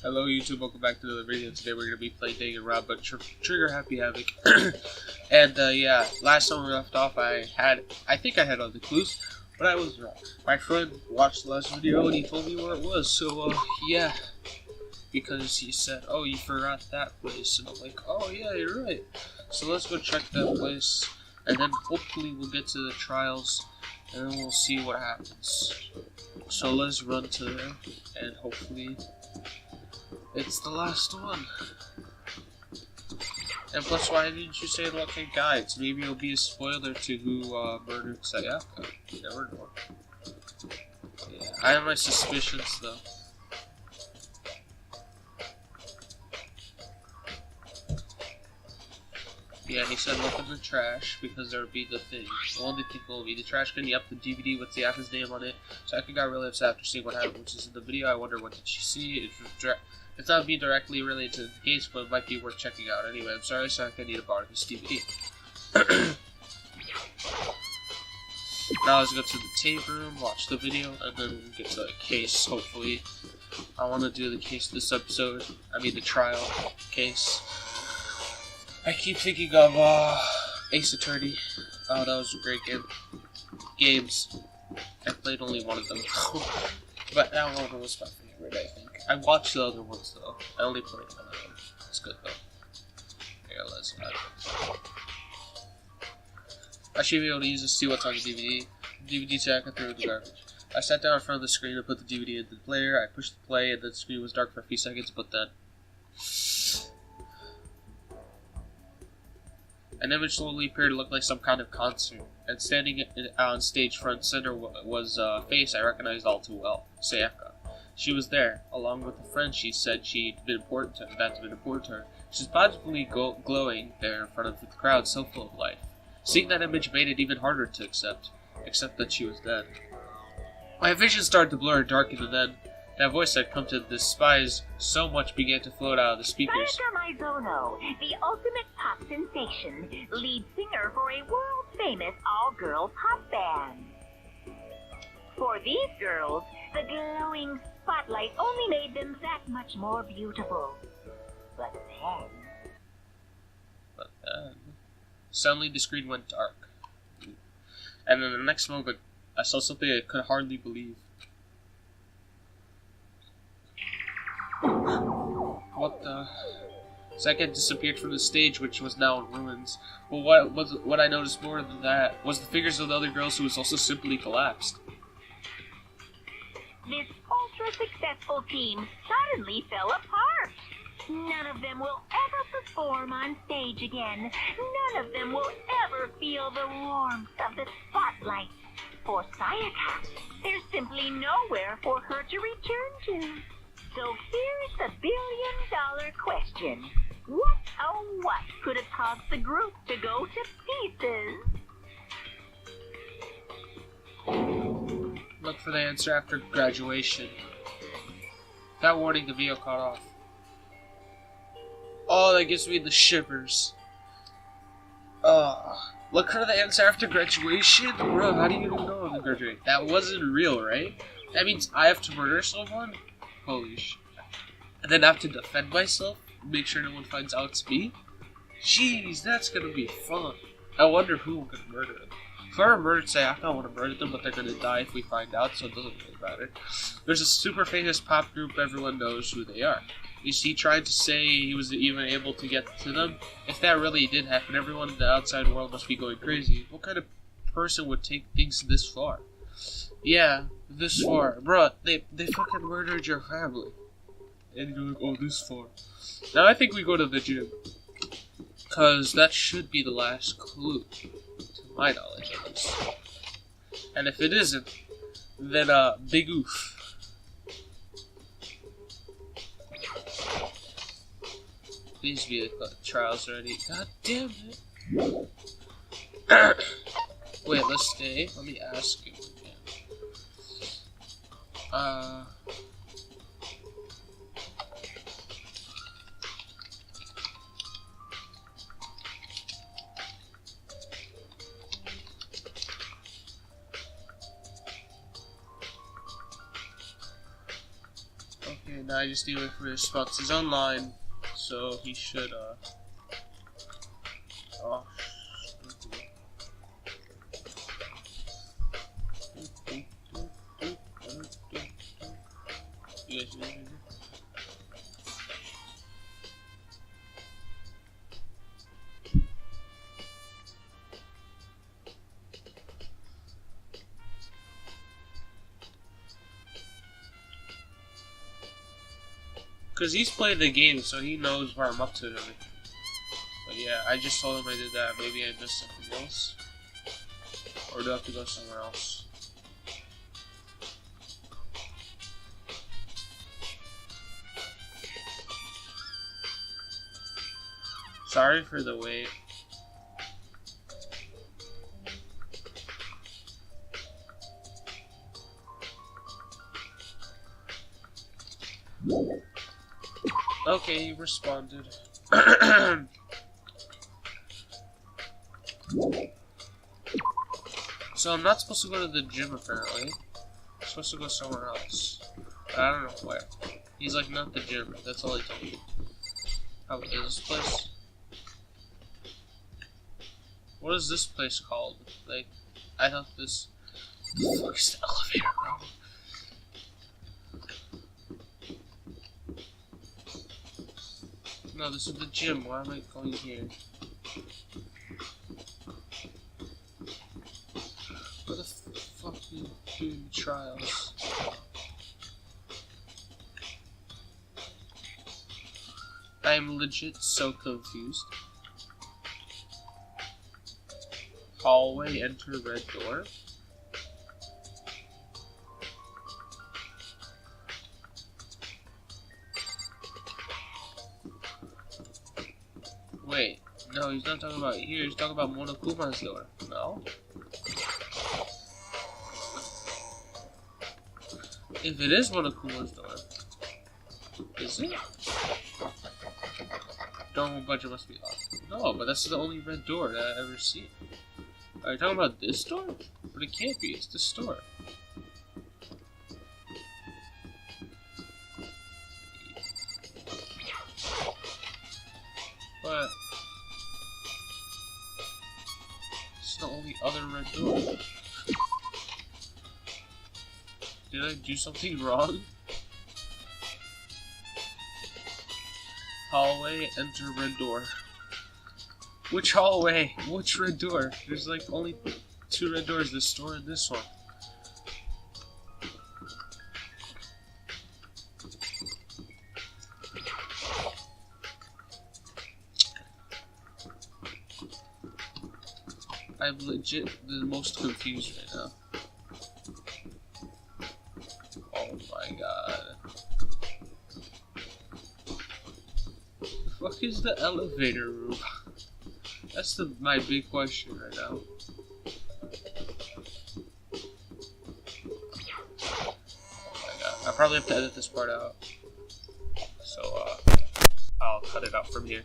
Hello YouTube, welcome back to another video. Today we're going to be playing Danganronpa Trigger Happy Havoc. And yeah, last time we left off I think I had all the clues, but I was wrong. My friend watched the last video and he told me where it was, so yeah. Because he said, oh, you forgot that place, and I'm like, oh yeah, you're right. So let's go check that place, and then hopefully we'll get to the trials, and then we'll see what happens. So let's run to there, and hopefully it's the last one. And plus, why didn't you say look at guides? Maybe it'll be a spoiler to who murdered Sayaka. You never know. Yeah, I have my suspicions though. Yeah, he said look in the trash because there would be the thing. The only thing will be the trash can. Yep, the DVD with Sayaka's name on it. Sayaka got really upset after seeing what happened, which is in the video. I wonder what did she see. It's not be directly related to the case, but it might be worth checking out. Anyway, I'm sorry, Sayaka, I need to borrow this DVD. Now let's go to the tape room, watch the video, and then we'll get to the case, hopefully. I want to do the case this episode. I mean the trial case. I keep thinking of Ace Attorney. Oh, that was a great game. Games. I played only one of them. But that one was my favorite, I think. I watched the other ones though. I only played one of them. It's good though. Here, let's have it. I should be able to use this to see what's on the DVD. DVD tag I threw in the garbage. I sat down in front of the screen and put the DVD into the player. I pushed the play and the screen was dark for a few seconds, but then an image slowly appeared to look like some kind of concert, and standing on stage front center was a face I recognized all too well, Sayaka. She was there, along with a friend she said that had been important to her. She was positively glowing there in front of the crowd, so full of life. Seeing that image made it even harder to accept that she was dead. My vision started to blur and darken, and then that voice I'd come to despise so much began to float out of the speakers. Sayaka Maizono, the ultimate pop sensation, lead singer for a world-famous all-girls pop band. For these girls, the glowing spotlight only made them that much more beautiful. But then... Suddenly the screen went dark. And in the next moment, I saw something I could hardly believe. What the... Sayaka disappeared from the stage, which was now in ruins. But what I noticed more than that was the figures of the other girls who was also simply collapsed. This ultra-successful team suddenly fell apart. None of them will ever perform on stage again. None of them will ever feel the warmth of the spotlight. For Sayaka, there's simply nowhere for her to return to. So here's the billion-dollar question. What, oh what, could have caused the group to go to pieces? Look for the answer after graduation. That warning, the video caught off. Oh, that gives me the shivers. Look for the answer after graduation? Bro, how do you even know I'm gonna graduate? That wasn't real, right? That means I have to murder someone? Holy shit. And then I have to defend myself? Make sure no one finds out it's me? Jeez, that's gonna be fun. I wonder who I'm gonna murder them. If I were murdered, Sayaka, I want to murder them, but they're gonna die if we find out, so it doesn't really matter. There's a super famous pop group, everyone knows who they are. Is he trying to say he was even able to get to them? If that really did happen, everyone in the outside world must be going crazy. What kind of person would take things this far? Yeah, this far. Bruh, they fucking murdered your family. And you're like, oh, this far. Now I think we go to the gym. Cause that should be the last clue. To my knowledge, at least. And if it isn't, then big oof. Please be the trials ready. God damn it. Wait, let's stay. Let me ask you again. Okay, Okay, now I just need to wait for his response. He's online, so he should, oh. You guys ready? Because he's played the game, so he knows where I'm up to and everything. But yeah, I just told him I did that. Maybe I missed something else. Or do I have to go somewhere else? Sorry for the wait. Okay, you responded. So I'm not supposed to go to the gym apparently. I'm supposed to go somewhere else. But I don't know where. He's like, not the gym. That's all he told me. How is this place? What is this place called? Like, I thought this... The fuck is the elevator, bro? No, this is the gym. Why am I going here? Where the fuck are you doing the trials? I'm legit so confused. Hallway, enter red door. Wait, no, he's not talking about here, he's talking about Monokuma's door. No? If it is Monokuma's door, is it? Don't budget must be locked. No, but that's the only red door that I've ever seen. Are you talking about this door? But it can't be, it's this door. But it's the only other red door. Did I do something wrong? Hallway, enter red door. Which hallway? Which red door? There's like only 2 red doors, this door and this one. I'm legit the most confused right now. Oh my god. The fuck is the elevator room? That's my big question right now. Oh my god. I probably have to edit this part out. So, I'll cut it out from here.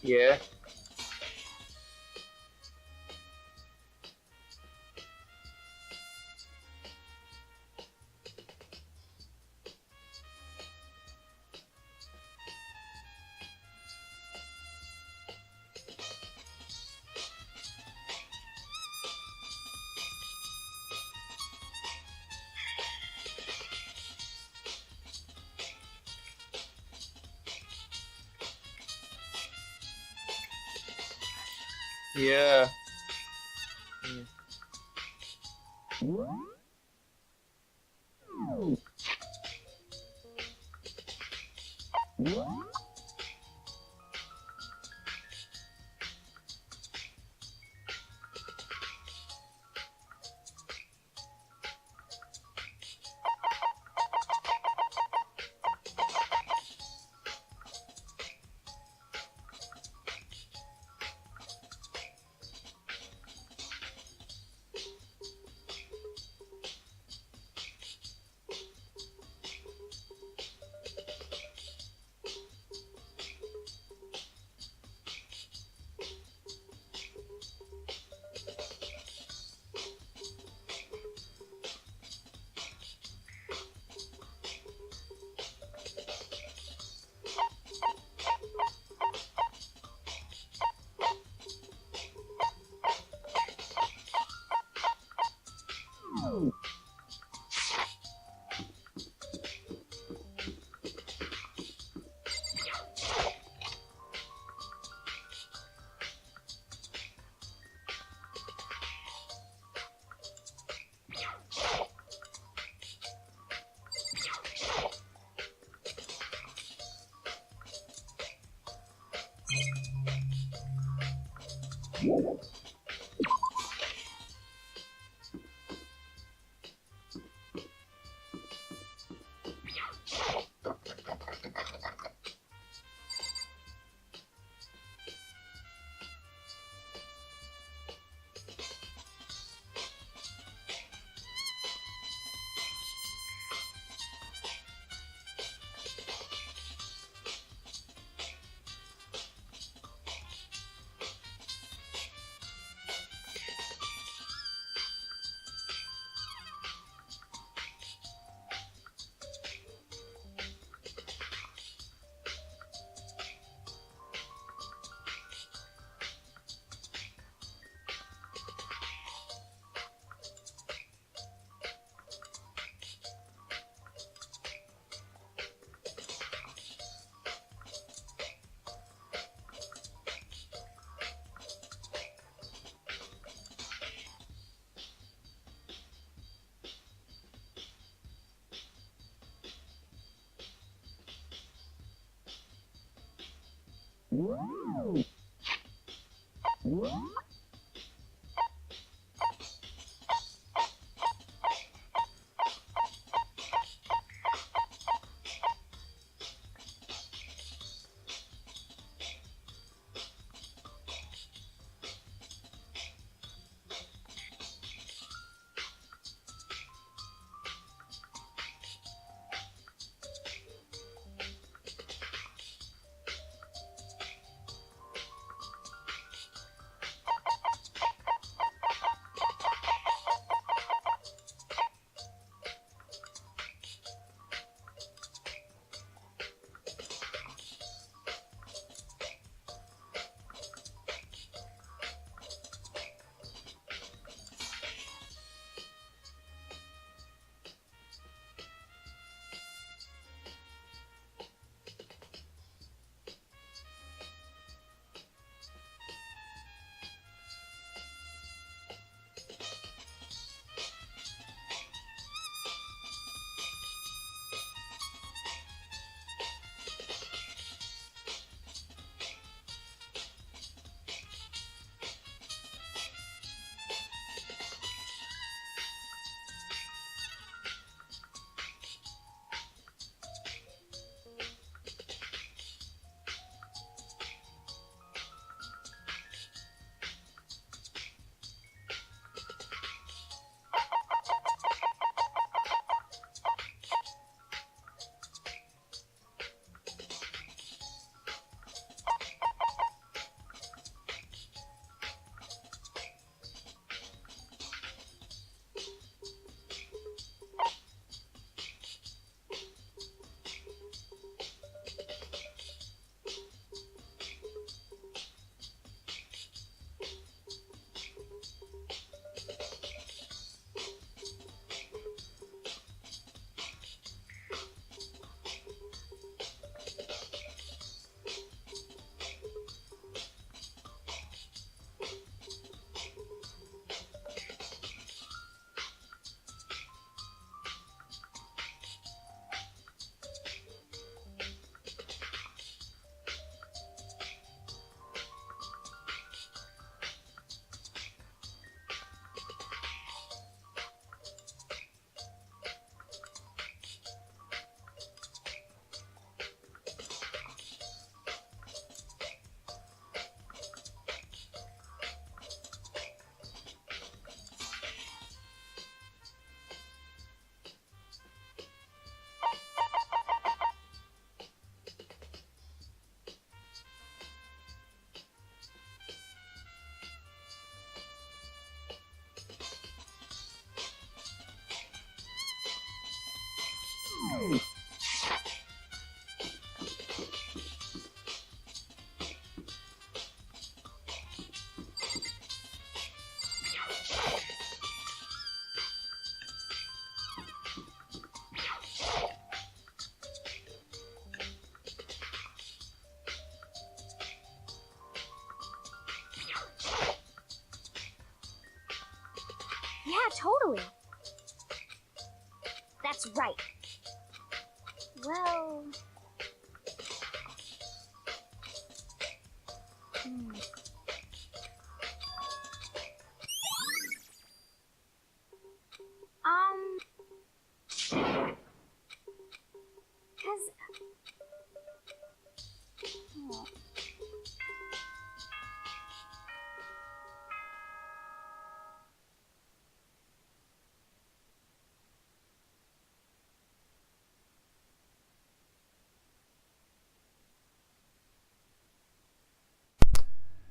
Yeah. Yeah. totally. That's right. Well... Cause...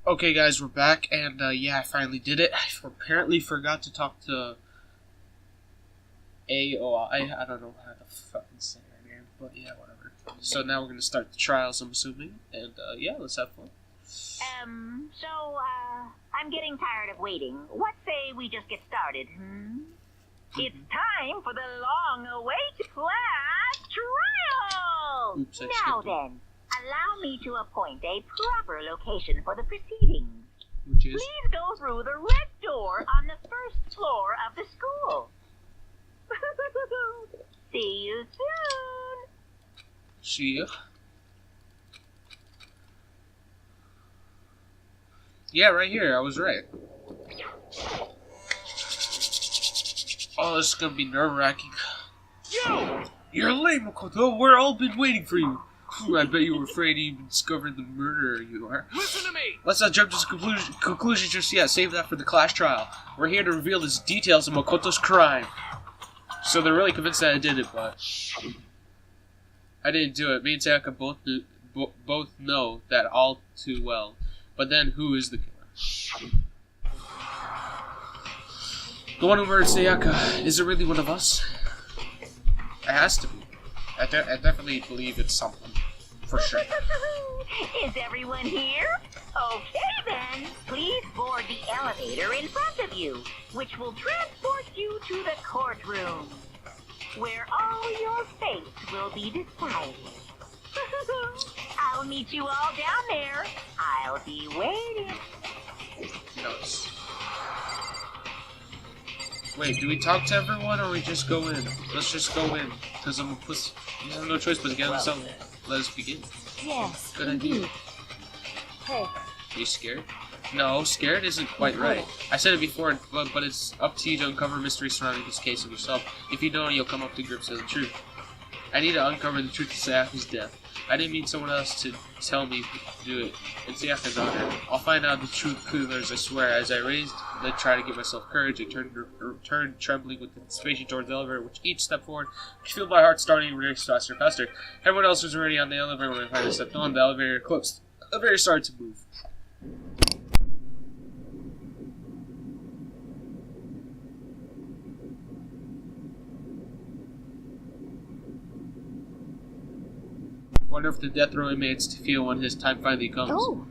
Okay, guys, we're back, and yeah, I finally did it. I apparently forgot to talk to AOI. I don't know how to fucking say her name, but yeah, whatever. So now we're gonna start the trials, I'm assuming, and yeah, let's have fun. I'm getting tired of waiting. What say we just get started, It's time for the long-awaited class trial! Oops, I Now skipped it. then, allow me to appoint a proper location for the proceedings. Which is? Please go through the red door on the first floor of the school. See you soon! See ya. Yeah, right here, I was right. Oh, this is gonna be nerve-wracking. Yo! You're late, Makoto. We're all been waiting for you. I bet you were afraid you even discovered the murderer you are. Listen to me! Let's not jump to conclusions just yet. Save that for the class trial. We're here to reveal the details of Makoto's crime. So they're really convinced that I did it, but I didn't do it. Me and Sayaka both know that all too well. But then, who is the killer? The one who murdered Sayaka. Is it really one of us? It has to be. I definitely believe it's someone. For sure. Is everyone here? Okay then, please board the elevator in front of you, which will transport you to the courtroom, where all your fates will be decided. I'll meet you all down there. I'll be waiting. Nice. Wait, do we talk to everyone or we just go in? Let's just go in, because I'm a pussy. You have no choice but to get on something. Let us begin. Yes, Good idea. Hey. Are you scared? No, scared isn't quite right. I said it before, but it's up to you to uncover mysteries surrounding this case of yourself. If you don't, you'll come up to grips with the truth. I need to uncover the truth of Sayaka's death. I didn't mean someone else to tell me to do it. It's Sayaka's honor. I'll find out the truth clearers, I swear. As I raised, then try to give myself courage. I turned trembling with anticipation towards the elevator, which each step forward, which filled my heart starting to race faster and faster. Everyone else was already on the elevator when I finally stepped on. The elevator closed. The elevator started to move. Wonder if the death row inmates to feel when his time finally comes. Oh.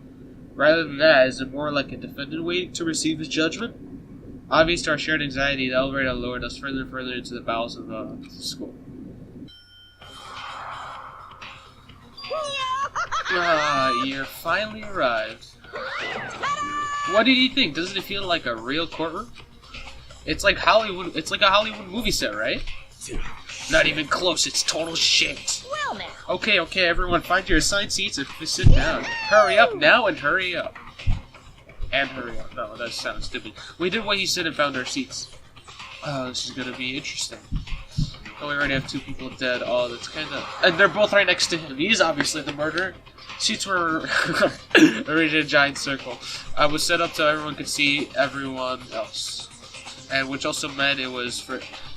Rather than that, is it more like a defendant waiting to receive his judgment? Obvious to our shared anxiety, the elevator lowered us further and further into the bowels of the school. Ah, you finally arrived. What did you think? Doesn't it feel like a real courtroom? It's like Hollywood. It's like a Hollywood movie set, right? Not even close. It's total shit. Well now. Okay, everyone, find your assigned seats and sit down. Hurry up now and hurry up. And hurry up. No, that sounds stupid. We did what he said and found our seats. Oh, this is gonna be interesting. Oh, we already have 2 people dead. Oh, that's kinda... And they're both right next to him. He's obviously the murderer. Seats were arranged in a giant circle. I was set up so everyone could see everyone else. And which also meant it was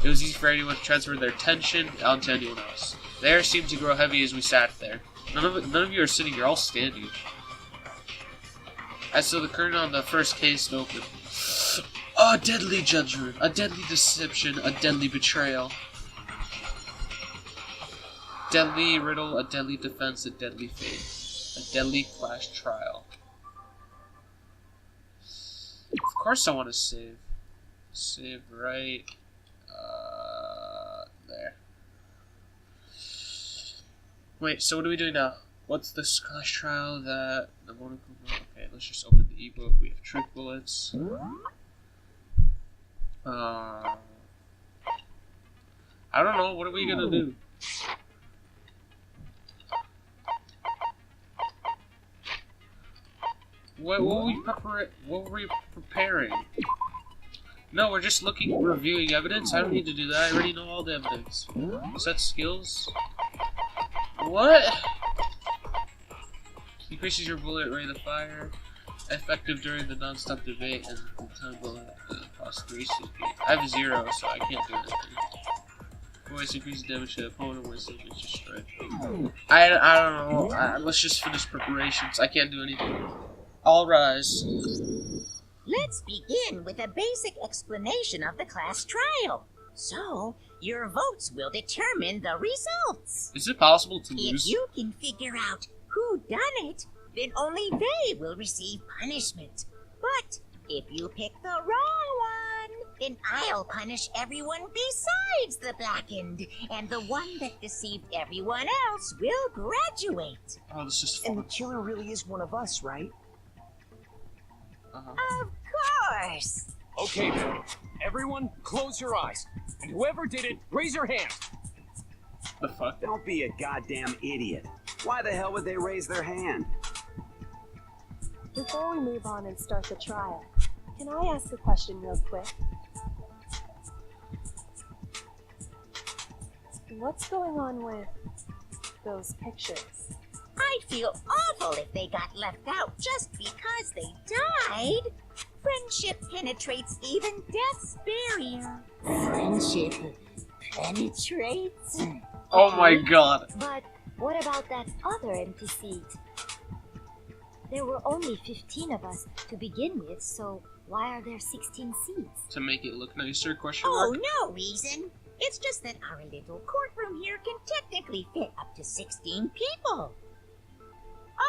easy for anyone to transfer their attention onto anyone else. The air seemed to grow heavy as we sat there. None of you are sitting, you're all standing. As so the curtain on the first case opened. A deadly judgment, a deadly deception, a deadly betrayal. Deadly riddle, a deadly defense, a deadly fate. A deadly clash trial. Of course I want to save. Save right there. Wait, so what do we do now? What's this clash trial that the monocle? Okay, let's just open the ebook. We have trick bullets. I don't know. What are we gonna do? What were we preparing? No, we're just reviewing evidence. I don't need to do that. I already know all the evidence. Set skills. What? Increases your bullet rate of fire. Effective during the non-stop debate and the time bullet cost 3 CP. I have 0, so I can't do anything. Voice increases damage to the opponent when it's strike. I don't know. Let's just finish preparations. I can't do anything. All rise. Let's begin with a basic explanation of the class trial. So, your votes will determine the results. Is it possible to lose? If you can figure out who done it, then only they will receive punishment. But if you pick the wrong one, then I'll punish everyone besides the blackened, and the one that deceived everyone else will graduate. Oh, this is fun. And the killer really is one of us, right? Of course. Okay then. Everyone, close your eyes. And whoever did it, raise your hand. The fuck? Don't be a goddamn idiot. Why the hell would they raise their hand? Before we move on and start the trial, can I ask a question real quick? What's going on with those pictures? I'd feel awful if they got left out just because they died. Friendship penetrates even death's barrier. Friendship penetrates? Oh my god. But what about that other empty seat? There were only 15 of us to begin with, so why are there 16 seats? To make it look nicer, question Oh, mark? no reason. It's just that our little courtroom here can technically fit up to 16 people.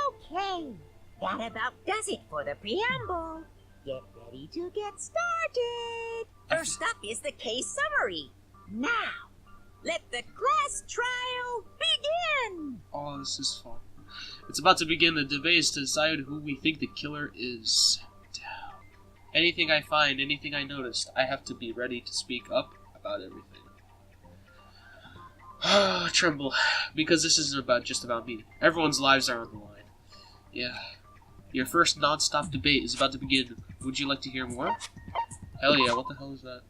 Okay, that about does it for the preamble. Get ready to get started. First up is the case summary. Now, let the class trial begin. Oh, this is fun. It's about to begin. The debate is to decide who we think the killer is. Anything I find, anything I noticed, I have to be ready to speak up about everything. Tremble, because this isn't just about me. Everyone's lives are on the line. Yeah. Your first non-stop debate is about to begin. Would you like to hear more? Hell yeah, what the hell is that?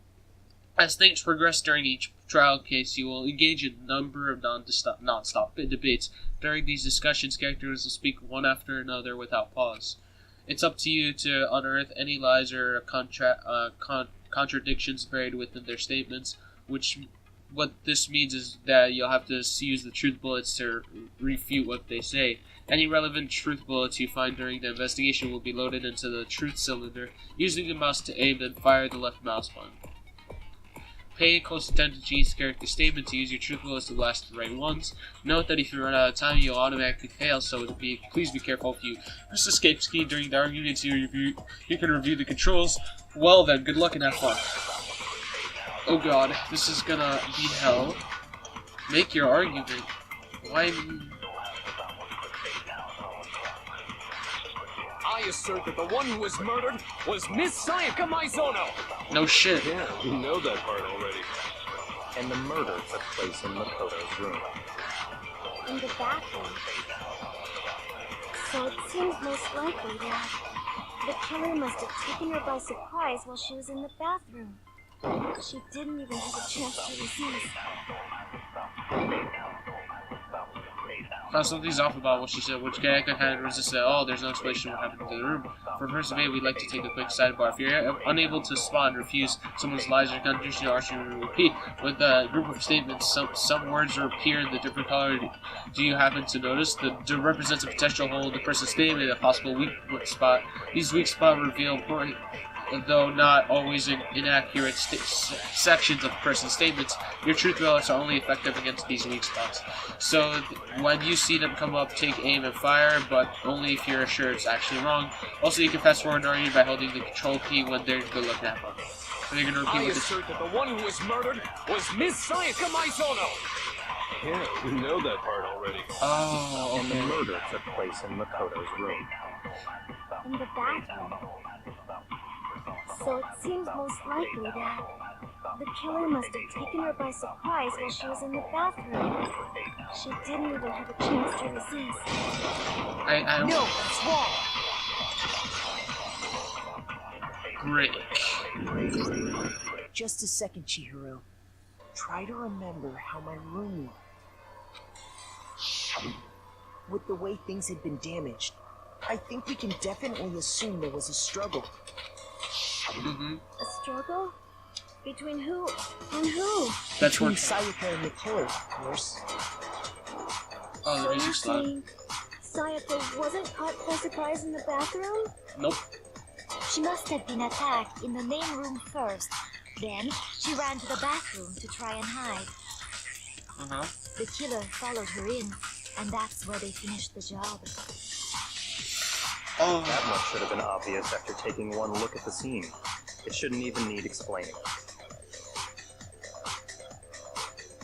As things progress during each trial case, you will engage in a number of non-stop debates. During these discussions, characters will speak one after another without pause. It's up to you to unearth any lies or contradictions buried within their statements, what this means is that you'll have to use the truth bullets to refute what they say. Any relevant truth bullets you find during the investigation will be loaded into the truth cylinder, using the mouse to aim and fire the left mouse button. Pay close attention to each character's statement to use your truth bullets to blast the right ones. Note that if you run out of time, you'll automatically fail, so please be careful. If you press the escape key during the arguments, you can review the controls. Well then, good luck and have fun. Oh god, this is gonna be hell. Make your argument. Why me? I assert that the one who was murdered was Miss Sayaka Maizono. No shit. Yeah, we know that part already. And the murder took place in Makoto's room. In the bathroom. So it seems most likely that the killer must have taken her by surprise while she was in the bathroom. She didn't even have a chance to resist. Now something's off about what she said, which Kayaka hadn't resisted at all. There's no explanation what happened to the room. For first debate, we'd like to take a quick sidebar. If you're unable to spot and refuse someone's lies or contradiction, you should repeat. With a group of statements, some words appear in the different color. Do you happen to notice? The represents a potential hole in the person's statement, a possible weak spot. These weak spots reveal important, though not always inaccurate sections of the person's statements. Your truth bullets are only effective against these weak spots. So when you see them come up, take aim and fire, but only if you're sure it's actually wrong. Also, you can fast forward an argument by holding the control key when they're good looking at them. So you're gonna repeat I what assert that the one who was murdered was Miss Sayaka Maizono. Yeah, we know that part already. Oh, And the okay. murder took place in Makoto's room. In the bathroom. So it seems most likely that the killer must have taken her by surprise while she was in the bathroom. She didn't even have a chance to resist. I don't... No, that's wrong. Great. Just a second, Chihiro. Try to remember how my room looked. With the way things had been damaged, I think we can definitely assume there was a struggle. Mm-hmm. A struggle? Between who and who? That's Between one. Sayaka and the killer, of course. Oh, the So you're music's loud. saying Sayaka wasn't caught by surprise in the bathroom? Nope. She must have been attacked in the main room first. Then she ran to the bathroom to try and hide. Uh-huh. The killer followed her in, and that's where they finished the job. Oh. That much should have been obvious after taking one look at the scene. It shouldn't even need explaining.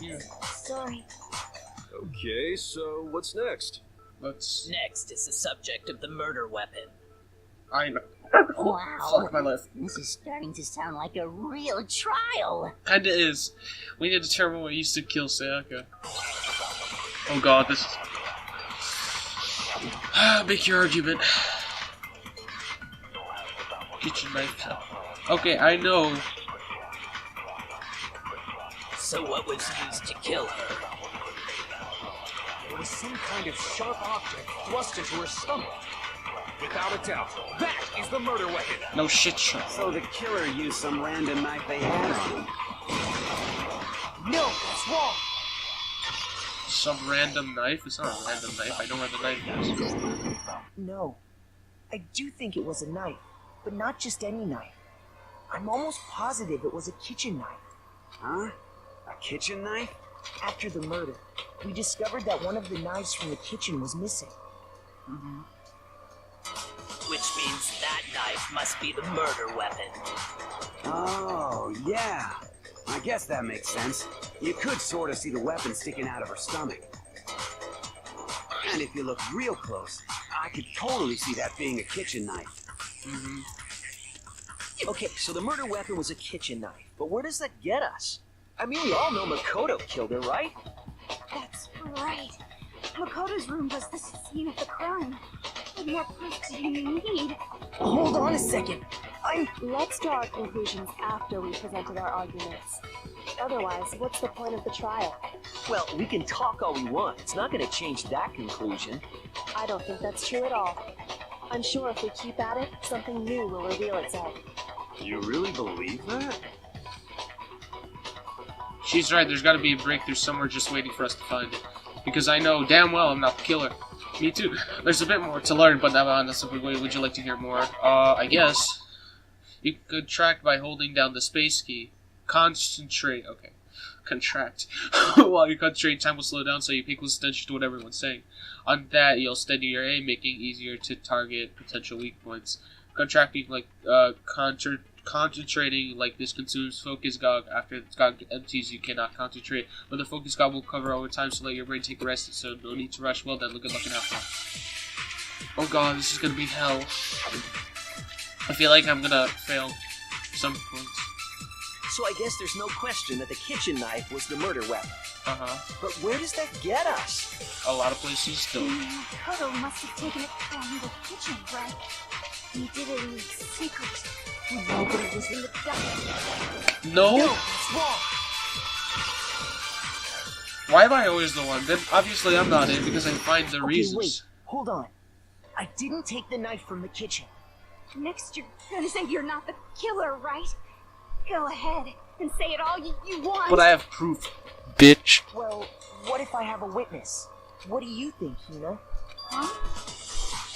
Yeah. Sorry. Okay, so what's next? Let's... Next is the subject of the murder weapon. I know. Wow. Fuck my life. This is starting to sound like a real trial. Kinda is. We need to determine what used to kill Sayaka. Oh god, this is... Make your argument. Kitchen knife. Okay, I know. So what was used to kill her? There was some kind of sharp object thrust into her stomach. Without a doubt, that is the murder weapon. No shit, shot. So the killer used some random knife they had on him. No, that's wrong. Some random knife? It's not a random knife. I know where the knife is. No. I do think it was a knife, but not just any knife. I'm almost positive it was a kitchen knife. Huh? A kitchen knife? After the murder, we discovered that one of the knives from the kitchen was missing. Mm-hmm. Which means that knife must be the murder weapon. Oh, yeah. I guess that makes sense. You could sort of see the weapon sticking out of her stomach. And if you look real close, I could totally see that being a kitchen knife. Mm-hmm. Okay, so the murder weapon was a kitchen knife, but where does that get us? I mean, we all know Makoto killed her, right? That's right. Makoto's room was the scene of the crime. What more proof do you need? Hold on a second. Let's draw our conclusions after we've presented our arguments. Otherwise, what's the point of the trial? Well, we can talk all we want. It's not going to change that conclusion. I don't think that's true at all. I'm sure if we keep at it, something new will reveal itself. You really believe that? She's right, there's gotta be a breakthrough somewhere just waiting for us to find it. Because I know damn well I'm not the killer. Me too. There's a bit more to learn, but now on this, would you like to hear more? I guess. You can contract by holding down the space key. Concentrate. Okay. Contract. While you concentrate, time will slow down, so you pay close attention to what everyone's saying. On that, you'll steady your aim, making it easier to target potential weak points. Contracting like concentrating like this consumes focus gog. After the gog empties, you cannot concentrate, but the focus gog will cover over time, so let your brain take a rest. So no need to rush. Well then, good luck and have fun. Oh god, this is gonna be hell. I feel like I'm gonna fail some points. So I guess there's no question that the kitchen knife was the murder weapon. Uh-huh. But where does that get us? A lot of places still. Makoto must have taken it from the kitchen, right? He did it in secret. Nobody was in the dark. No? No, it's wrong. Why am I always the one? Then obviously I'm not in because I find the Okay, reasons. wait. Hold on. I didn't take the knife from the kitchen. Next, you're gonna say you're not the killer, right? Go ahead and say it all you want. But I have proof, bitch. Well, what if I have a witness? What do you think, Hina? Huh?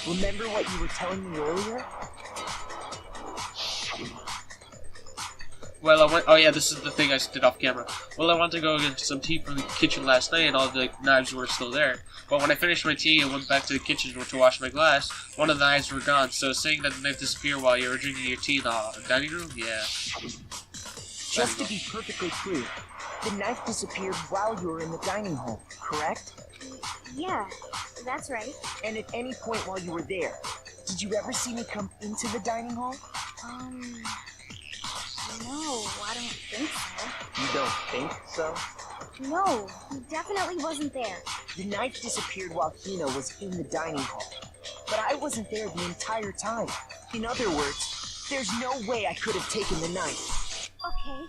Remember what you were telling me earlier? Well, I went. Oh yeah, this is the thing I did off camera. Well, I went to go get some tea from the kitchen last night, and all the knives were still there. But when I finished my tea and went back to the kitchen to wash my glass, one of the knives were gone. So saying that the knife disappeared while you were drinking your tea in the dining room, yeah. Just to be perfectly clear, the knife disappeared while you were in the dining hall, correct? Yeah, that's right. And at any point while you were there, did you ever see me come into the dining hall? No, I don't think so. You don't think so? No, he definitely wasn't there. The knife disappeared while Hina was in the dining hall. But I wasn't there the entire time. In other words, there's no way I could have taken the knife. Okay,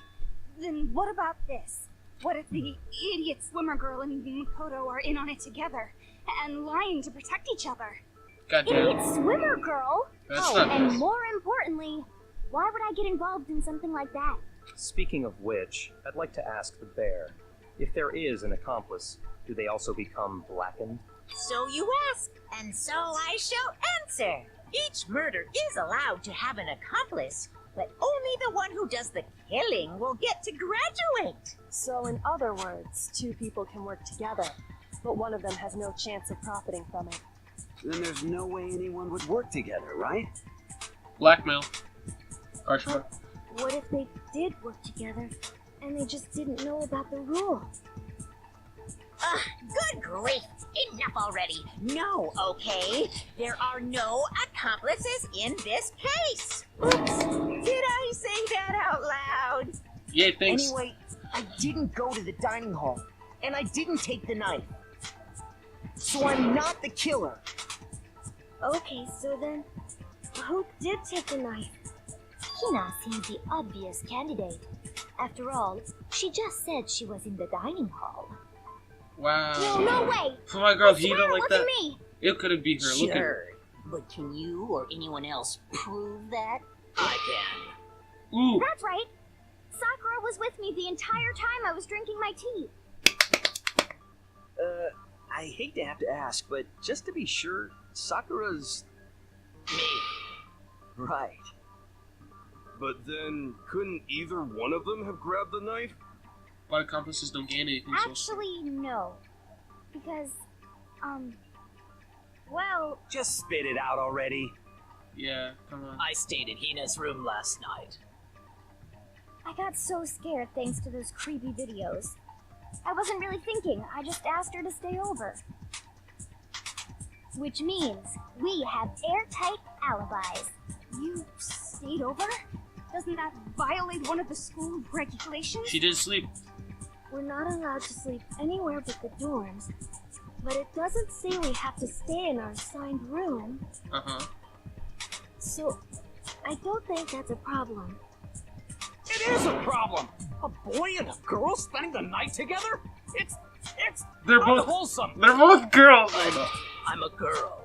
then what about this? What if the idiot swimmer girl and Makoto are in on it together and lying to protect each other? Goddamn. Idiot swimmer girl? That's not and nice. more importantly, why would I get involved in something like that? Speaking of which, I'd like to ask the bear, if there is an accomplice, do they also become blackened? So you ask, and so I shall answer. Each murder is allowed to have an accomplice, but only the one who does the killing will get to graduate. So, in other words, two people can work together, but one of them has no chance of profiting from it. Then there's no way anyone would work together, right? Blackmail. Question mark. What if they did work together and they just didn't know about the rule? Good grief! Enough already. No, okay? There are no accomplices in this case. Oops! Did I say that out loud? Yeah, thanks. Anyway, I didn't go to the dining hall, and I didn't take the knife. So I'm not the killer. Okay, so then, who did take the knife? Hina seemed the obvious candidate. After all, she just said she was in the dining hall. Wow. No way! For my girl I swear Hina it like wasn't that, me. it couldn't be her. Look at her. Sure, but can you or anyone else prove that? I can. Ooh. That's right. Sakura was with me the entire time I was drinking my tea. I hate to have to ask, but just to be sure, Sakura's... Me. Right. But then, couldn't either one of them have grabbed the knife? Why accomplices don't gain anything so Actually, no. Because, well, Just spit it out already. yeah, come on. I stayed in Hina's room last night. I got so scared thanks to those creepy videos. I wasn't really thinking, I just asked her to stay over. Which means we have airtight alibis. You stayed over? Doesn't that violate one of the school regulations? She didn't sleep. We're not allowed to sleep anywhere but the dorms. But it doesn't say we have to stay in our assigned room. Uh-huh. So, I don't think that's a problem. It is a problem! A boy and a girl spending the night together? It's They're both unwholesome! they're both girls. I'm a girl.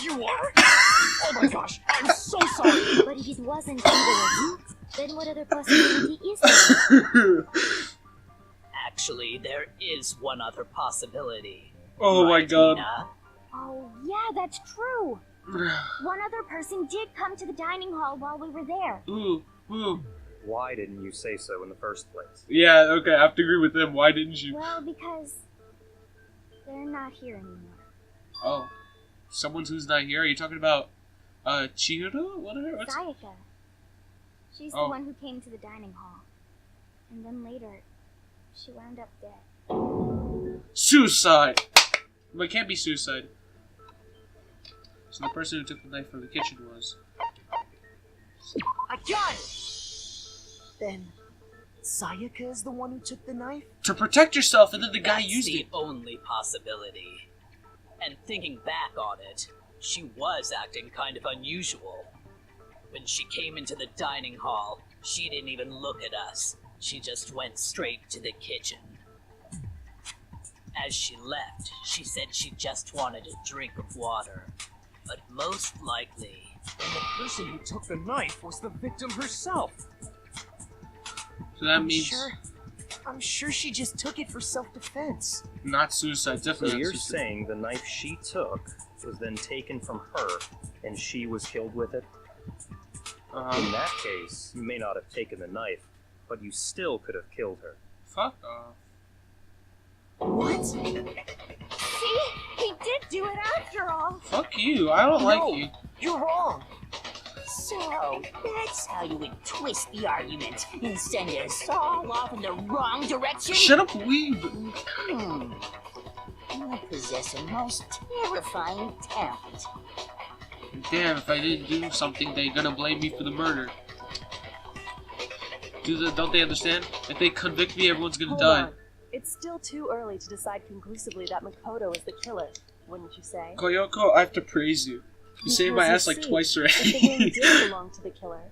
You are? Oh my gosh, I'm so sorry! But if it wasn't either of you, then what other possibility is there? Actually, there is one other possibility. Oh my Right, god. Hina? Oh, yeah, that's true. One other person did come to the dining hall while we were there. Ooh, ooh. Why didn't you say so in the first place? Yeah, okay, I have to agree with them. Why didn't you? Well, because they're not here anymore. Oh. Someone who's not here? Are you talking about Chihiro? What's Sayaka. She's Oh. the one who came to the dining hall. And then later, she wound up dead. suicide? But it can't be suicide. So the person who took the knife from the kitchen was. I got it! Then, Sayaka is the one who took the knife? To protect yourself, and then the guy That's used the it. only possibility. And thinking back on it, she was acting kind of unusual. When she came into the dining hall, she didn't even look at us. She just went straight to the kitchen. As she left, she said she just wanted a drink of water. But most likely, And the person who took the knife was the victim herself. So that means I'm sure she just took it for self-defense. not suicide. So Definitely you're not suicide. saying the knife she took was then taken from her, and she was killed with it? In that case, you may not have taken the knife, but you still could have killed her. Fuck off. What? See? He did do it after all. Fuck you. I don't like you. You're wrong. So, that's how you would twist the argument and send us all off in the wrong direction? Shut up, weeb. You possess a most terrifying talent. Damn, if I didn't do something, they're gonna blame me for the murder. Don't they understand? If they convict me, everyone's gonna Hold die. on. It's still too early to decide conclusively that Makoto is the killer, wouldn't you say? Koyoko, I have to praise you. You saved my ass like twice If the room already. did belong to the killer,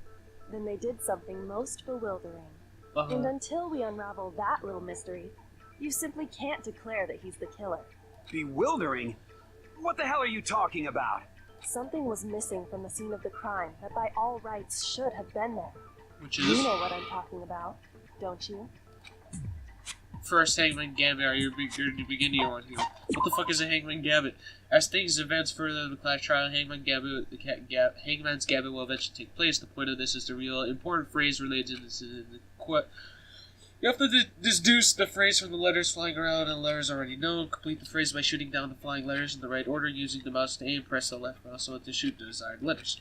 then they did something most bewildering. And until we unravel that little mystery, you simply can't declare that he's the killer. Bewildering? What the hell are you talking about? Something was missing from the scene of the crime that by all rights should have been there. Which You is know what I'm talking about, don't you? first Hangman Gambit. You're the beginning on here. What the fuck is a Hangman Gambit? As things advance further in the class trial, Hangman's Gambit will eventually take place. The point of this is the real important phrase related to this. You have to deduce the phrase from the letters flying around and letters already known. Complete the phrase by shooting down the flying letters in the right order, using the mouse to aim. Press the left mouse button to shoot the desired letters.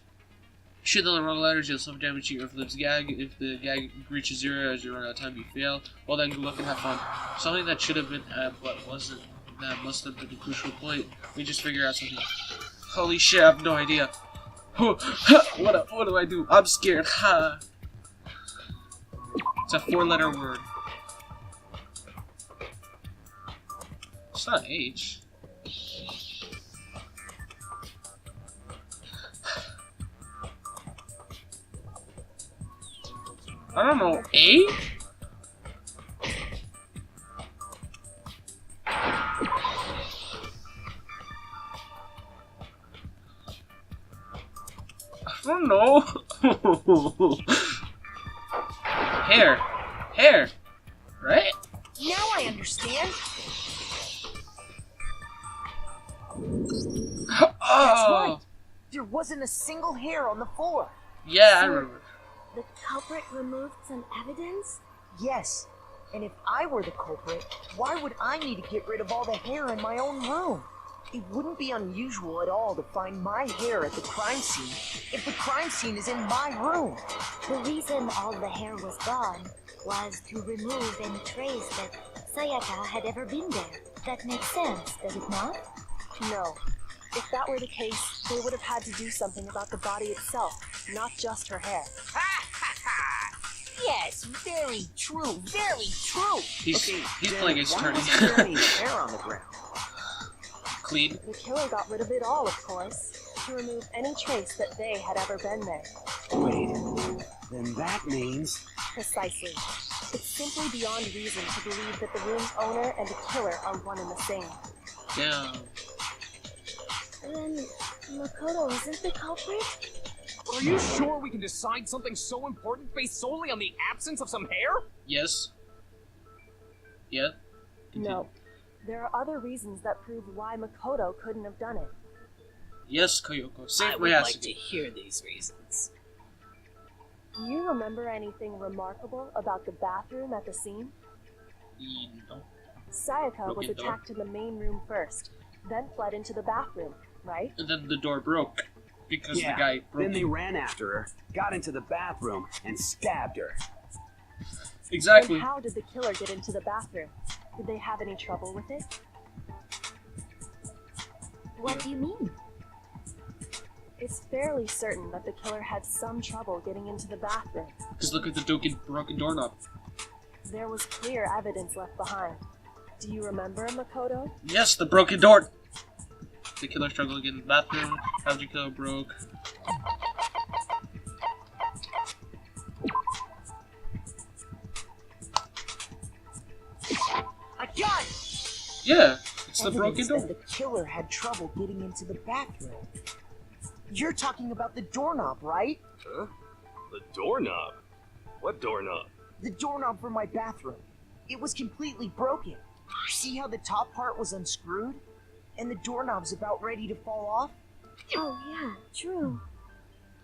Shoot down the wrong letters, you'll suffer damage to your Flip's gag. If the gag reaches 0 as you run out of time, you fail. Well then, good luck and have fun. Something that should have been but wasn't. That must have been a crucial point. We just figure out something. Holy shit, I have no idea. What do I do? I'm scared. Ha. It's a 4-letter word. It's not H. I don't know. A? I don't know. Hair. Hair. Right? Now I understand. That's right. There wasn't a single hair on the floor. Yeah, I remember. The culprit removed some evidence? Yes. And if I were the culprit, why would I need to get rid of all the hair in my own room? It wouldn't be unusual at all to find my hair at the crime scene if the crime scene is in my room. The reason all the hair was gone was to remove any trace that Sayaka had ever been there. That makes sense, does it not? No. If that were the case, they would have had to do something about the body itself, not just her hair. Yes, very true, very true. He's playing his turn. Wasn't there any hair on the ground? Clean. The killer got rid of it all, of course, to remove any trace that they had ever been there. Wait, then that means... Precisely. It's simply beyond reason to believe that the room's owner and the killer are one and the same. Yeah. Then Makoto isn't the culprit? Are you sure we can decide something so important based solely on the absence of some hair? Yes. Yeah. Continue. No. There are other reasons that prove why Makoto couldn't have done it. Yes, Koyoko. I Save would my like ass. to hear these reasons. Do you remember anything remarkable about the bathroom at the scene? No. Sayaka was Broken door. attacked in the main room first, then fled into the bathroom, right? And then the door broke. Because Yeah, the guy broke then they it. ran after her, got into the bathroom, and stabbed her. Exactly. And how did the killer get into the bathroom? Did they have any trouble with it? What do you mean? It's fairly certain that the killer had some trouble getting into the bathroom. Because look at the broken doorknob. There was clear evidence left behind. Do you remember, Makoto? Yes, the broken door. The killer struggled to get in the bathroom. How the killer broke. I got it! Yeah, it's the Evidence broken door. that the killer had trouble getting into the bathroom. You're talking about the doorknob, right? Huh? The doorknob? What doorknob? The doorknob for my bathroom. It was completely broken. See how the top part was unscrewed? And the doorknob's about ready to fall off? Oh yeah, true.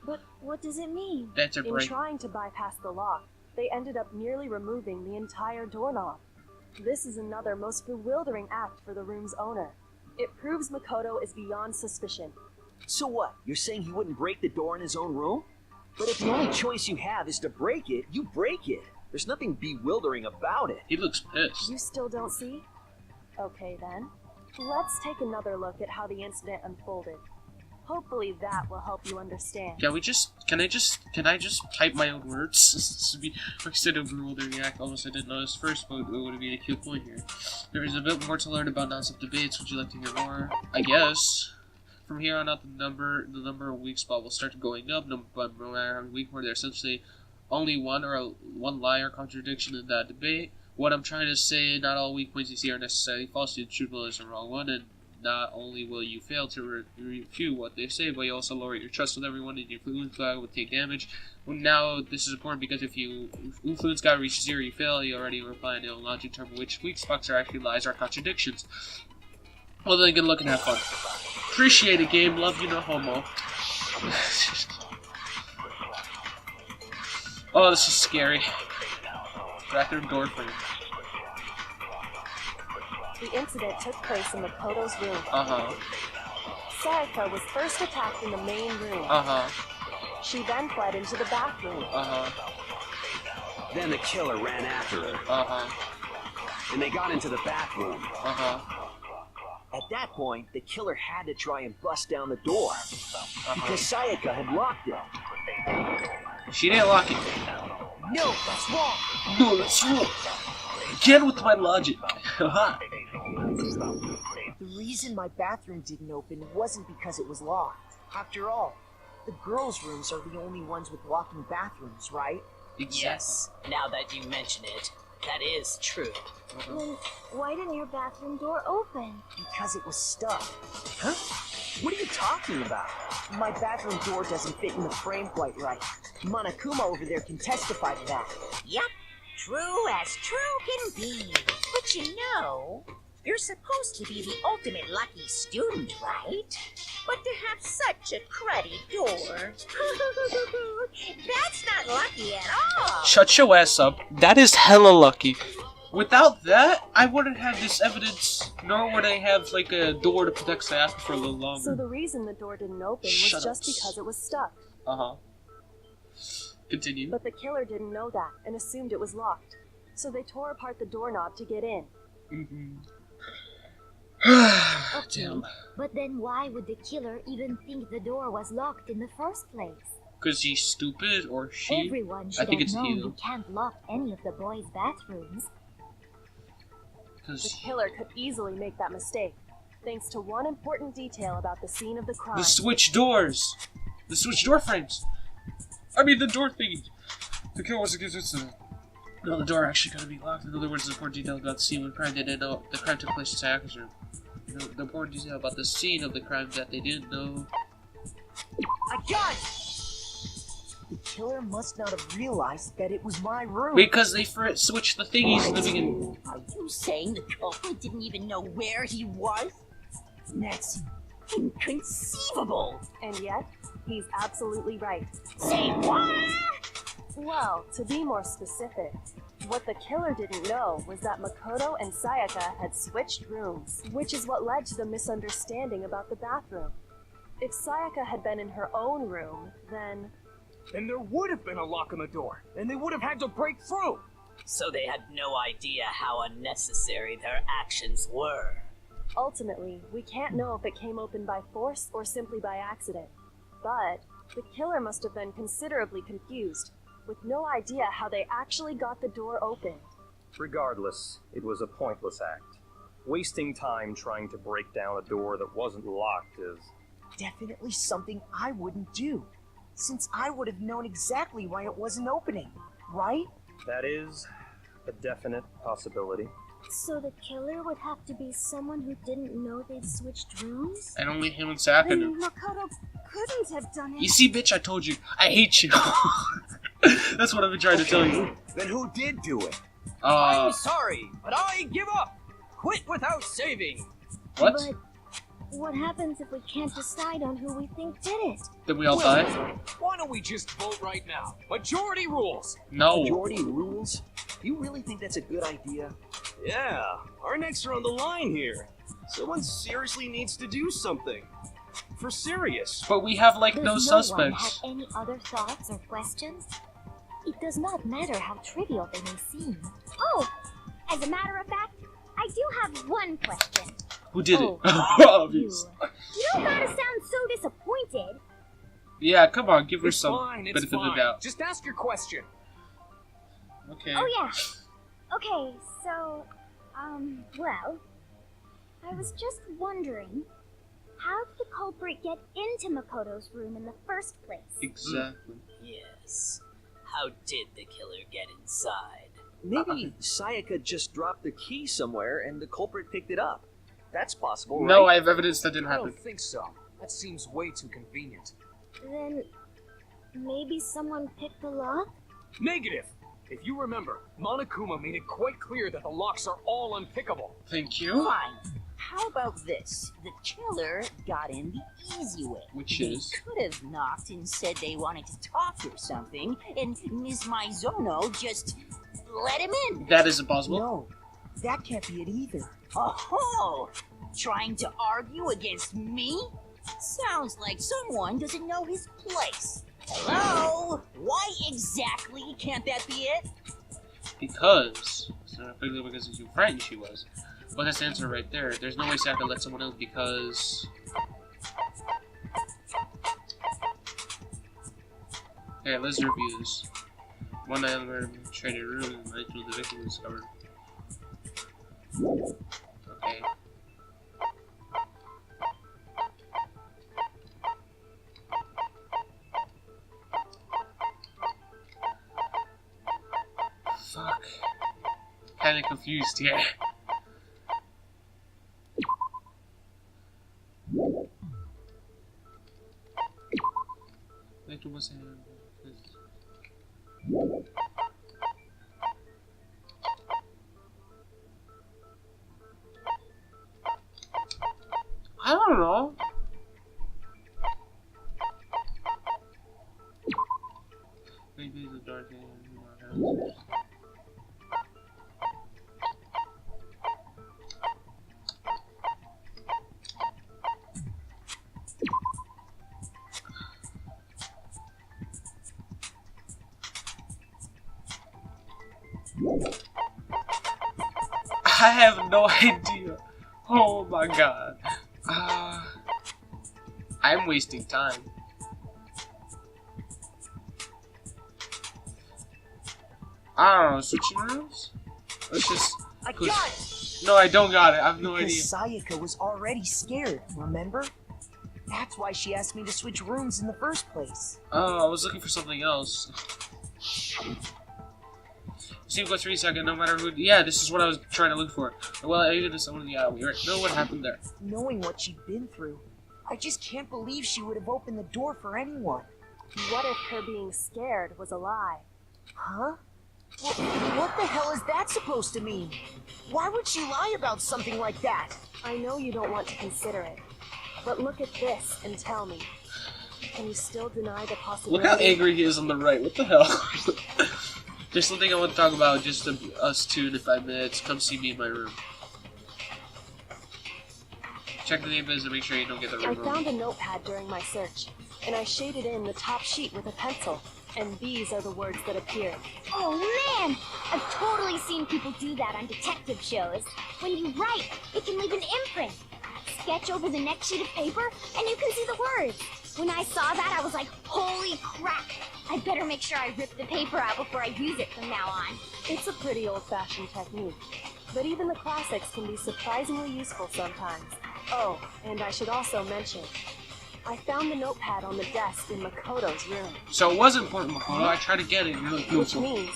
But what does it mean? That's a In break. trying to bypass the lock, they ended up nearly removing the entire doorknob. This is another most bewildering act for the room's owner. It proves Makoto is beyond suspicion. So what? You're saying he wouldn't break the door in his own room? But if the only choice you have is to break it, you break it. There's nothing bewildering about it. He looks pissed. You still don't see? Okay then. Let's take another look at how the incident unfolded. Hopefully that will help you understand. Can I just type my own words? This would be instead of bewildering act. Almost I didn't notice first, but it would be a cute point here. There is a bit more to learn about non-stop debates. Would you like to hear more? I guess. From here on out, the number of weak spot will start going up. No matter how weak where there's essentially only one lie or contradiction in that debate. What I'm trying to say, not all weak points you see are necessarily false. The truthful is the wrong one, and not only will you fail to refute what they say, but you also lower your trust with everyone, and your influence will take damage. Now, this is important because if your influence guy reaches 0, you fail. You already reply in a logic term which weak spots are actually lies or contradictions. Well, then, good luck and have fun. Appreciate it, game. Love you, no homo. Oh, this is scary. Bathroom door frame. The incident took place in Makoto's room. Sayaka was first attacked in the main room. She then fled into the bathroom. Then the killer ran after her. And they got into the bathroom. At that point, the killer had to try and bust down the door. Because Sayaka had locked it. She didn't lock it. No, that's wrong. No, that's wrong. Again with my logic. The reason my bathroom didn't open wasn't because it was locked. After all, the girls' rooms are the only ones with walk-in bathrooms, right? Yes, now that you mention it, that is true. Then why didn't your bathroom door open? Because it was stuck. Huh? What are you talking about? My bathroom door doesn't fit in the frame quite right. Monokuma over there can testify to that. Yep, true as true can be. But you know, you're supposed to be the ultimate lucky student, right? But to have such a cruddy door, that's not lucky at all. Shut your ass up. That is hella lucky. Without that, I wouldn't have this evidence, nor would I have, like, a door to protect Sayaka for a little longer. So the reason the door didn't open was just because it was stuck. Continue. But the killer didn't know that and assumed it was locked. So they tore apart the doorknob to get in. Okay, but then why would the killer even think the door was locked in the first place? Because he's stupid, or she? Everyone should I think have it's known he. you can't lock any of the boys' bathrooms. The killer could easily make that mistake, thanks to one important detail about the scene of the crime. The switch doors! The switch door frames! I mean, the door thingy! The killer was against it. No, the door actually gotta be locked. In other words, the important detail about the scene when crime didn't know the crime took place in Sayaka's room. The important detail about the scene of the crime that they didn't know. I got it! The killer must not have realized that it was my room. Because they switched the thingies in the beginning. Are you saying the culprit didn't even know where he was? That's inconceivable. And yet, he's absolutely right. Say what? Well, to be more specific, what the killer didn't know was that Makoto and Sayaka had switched rooms, which is what led to the misunderstanding about the bathroom. If Sayaka had been in her own room, then there would have been a lock on the door, and they would have had to break through. So they had no idea how unnecessary their actions were. Ultimately, we can't know if it came open by force or simply by accident. But the killer must have been considerably confused, with no idea how they actually got the door open. Regardless, it was a pointless act. Wasting time trying to break down a door that wasn't locked is definitely something I wouldn't do, since I would have known exactly why it wasn't opening, right? That is a definite possibility. So the killer would have to be someone who didn't know they'd switched rooms? And only him and Sayaka Then knew. Makoto couldn't have done it. You see, bitch, I told you. I hate you. That's what I've been trying to tell you. Then who did do it? I'm sorry, but I give up. Quit without saving. What? But what happens if we can't decide on who we think did it? Then we all die? Why don't we just vote right now? Majority rules. No. Majority rules? You really think that's a good idea? Yeah, our necks are on the line here. Someone seriously needs to do something. For serious. But we have, like, no Does suspects. no one have any other thoughts or questions? It does not matter how trivial they may seem. Oh, as a matter of fact, I do have one question. Who did it? You. Obvious. You don't gotta sound so disappointed did. Yeah, come on, give her It's some fine, it's benefit of the fine. doubt. Just ask your question. Okay. Oh, yeah. Okay, so, well, I was just wondering, how did the culprit get into Makoto's room in the first place? Exactly. Yes. How did the killer get inside? Maybe Sayaka just dropped the key somewhere and the culprit picked it up. That's possible, right? No, I have evidence that didn't I happen. don't think so. That seems way too convenient. Then maybe someone picked the lock? Negative! If you remember, Monokuma made it quite clear that the locks are all unpickable. Thank you. Fine. How about this? The killer got in the easy way. Which they is? could have knocked and said they wanted to talk or something, and Miss Maizono just let him in. That is impossible. No, that can't be it either. Oh, trying to argue against me? Sounds like someone doesn't know his place. Hello? Why exactly can't that be it? Because. It's not particularly because of how frightened she was. But that's the answer right there. There's no way Sayaka let someone else because. Okay, let's review this. One night in the training room, and the night until the victim was discovered. Okay. Fuck. Kinda confused here. Victim was I don't know. Maybe it's a dark area. I have no idea. Oh my god. I'm wasting time. I don't know, switching rooms? Let's just... I got it! No, I don't got it. I have no idea. Because Sayaka was already scared, remember? That's why she asked me to switch rooms in the first place. Oh, I was looking for something else. Seems like 3 seconds, no matter who... Yeah, this is what I was trying to look for. Well, even if someone in the aisle, we already know what happened there. Knowing what she'd been through, I just can't believe she would have opened the door for anyone. What if her being scared was a lie? Huh? Well, what the hell is that supposed to mean? Why would she lie about something like that? I know you don't want to consider it, but look at this and tell me. Can you still deny the possibility? Look how angry he is on the right. What the hell? There's something I want to talk about, just us two in 5 minutes. Come see me in my room. Check the name and make sure you don't get the I room wrong. found a notepad during my search, and I shaded in the top sheet with a pencil, and these are the words that appeared. Oh man! I've totally seen people do that on detective shows. When you write, it can leave an imprint. Sketch over the next sheet of paper, and you can see the words. When I saw that, I was like, holy crap! I better make sure I rip the paper out before I use it from now on. It's a pretty old-fashioned technique, but even the classics can be surprisingly useful sometimes. Oh, and I should also mention, I found the notepad on the desk in Makoto's room. So it was important, Makoto. I tried to get it. Really cool. Which means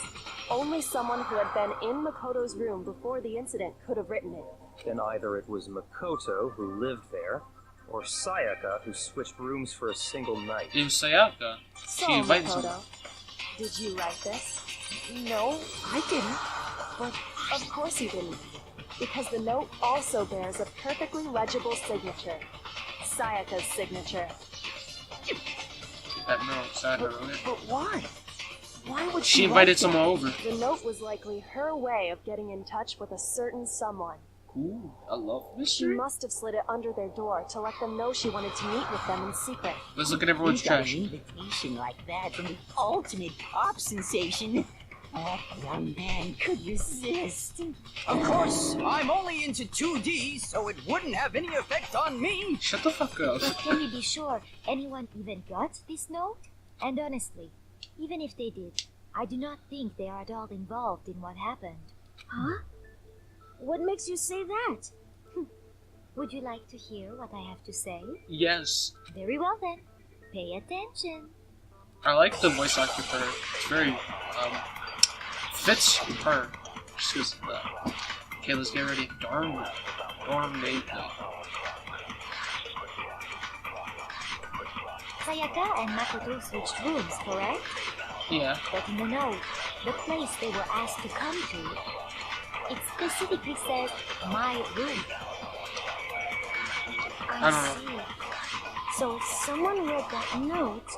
only someone who had been in Makoto's room before the incident could have written it. Then either it was Makoto who lived there, or Sayaka who switched rooms for a single night. It was Sayaka. So, She invited Makoto, someone. did you write this? No, I didn't. But of course you didn't, because the note also bears a perfectly legible signature. Sayaka's signature. That no, Sayaka wrote it. But why? Why would She she invited write someone that? over. The note was likely her way of getting in touch with a certain someone. Ooh, I love She mystery. must have slid it under their door to let them know she wanted to meet with them in secret. Let's look at everyone's We got trash. an invitation like that from the ultimate pop sensation. What young man could resist? Of course, I'm only into 2D, so it wouldn't have any effect on me. Shut the fuck up. But can we be sure anyone even got this note? And honestly, even if they did, I do not think they are at all involved in what happened. Huh? What makes you say that? Would you like to hear what I have to say? Yes. Very well then. Pay attention. I like the voice acting for her. It's very, fits her. Just 'cause of that. Okay, let's get ready. Dorm gameplay. Sayaka and Makoto switched rooms, correct? Yeah. But in the note, the place they were asked to come to, it specifically says, my room. I don't know. See. So if someone read that note,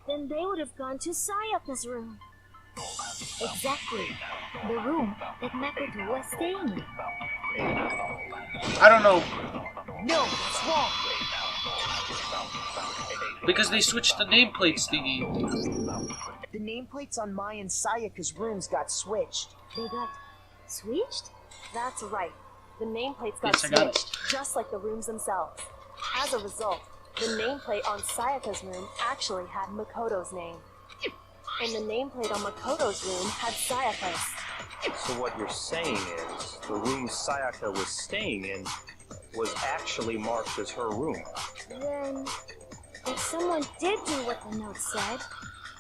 then they would have gone to Sayaka's room. Exactly. The room that Makoto was staying in. I don't know. No, that's wrong. Because they switched the nameplates thingy. The nameplates on Mai and Sayaka's rooms got switched. They got switched? That's right. The nameplates got Yes, I got it. switched, just like the rooms themselves. As a result, the nameplate on Sayaka's room actually had Makoto's name. And the nameplate on Makoto's room had Sayaka's. So what you're saying is, the room Sayaka was staying in was actually marked as her room. Then, if someone did do what the note said,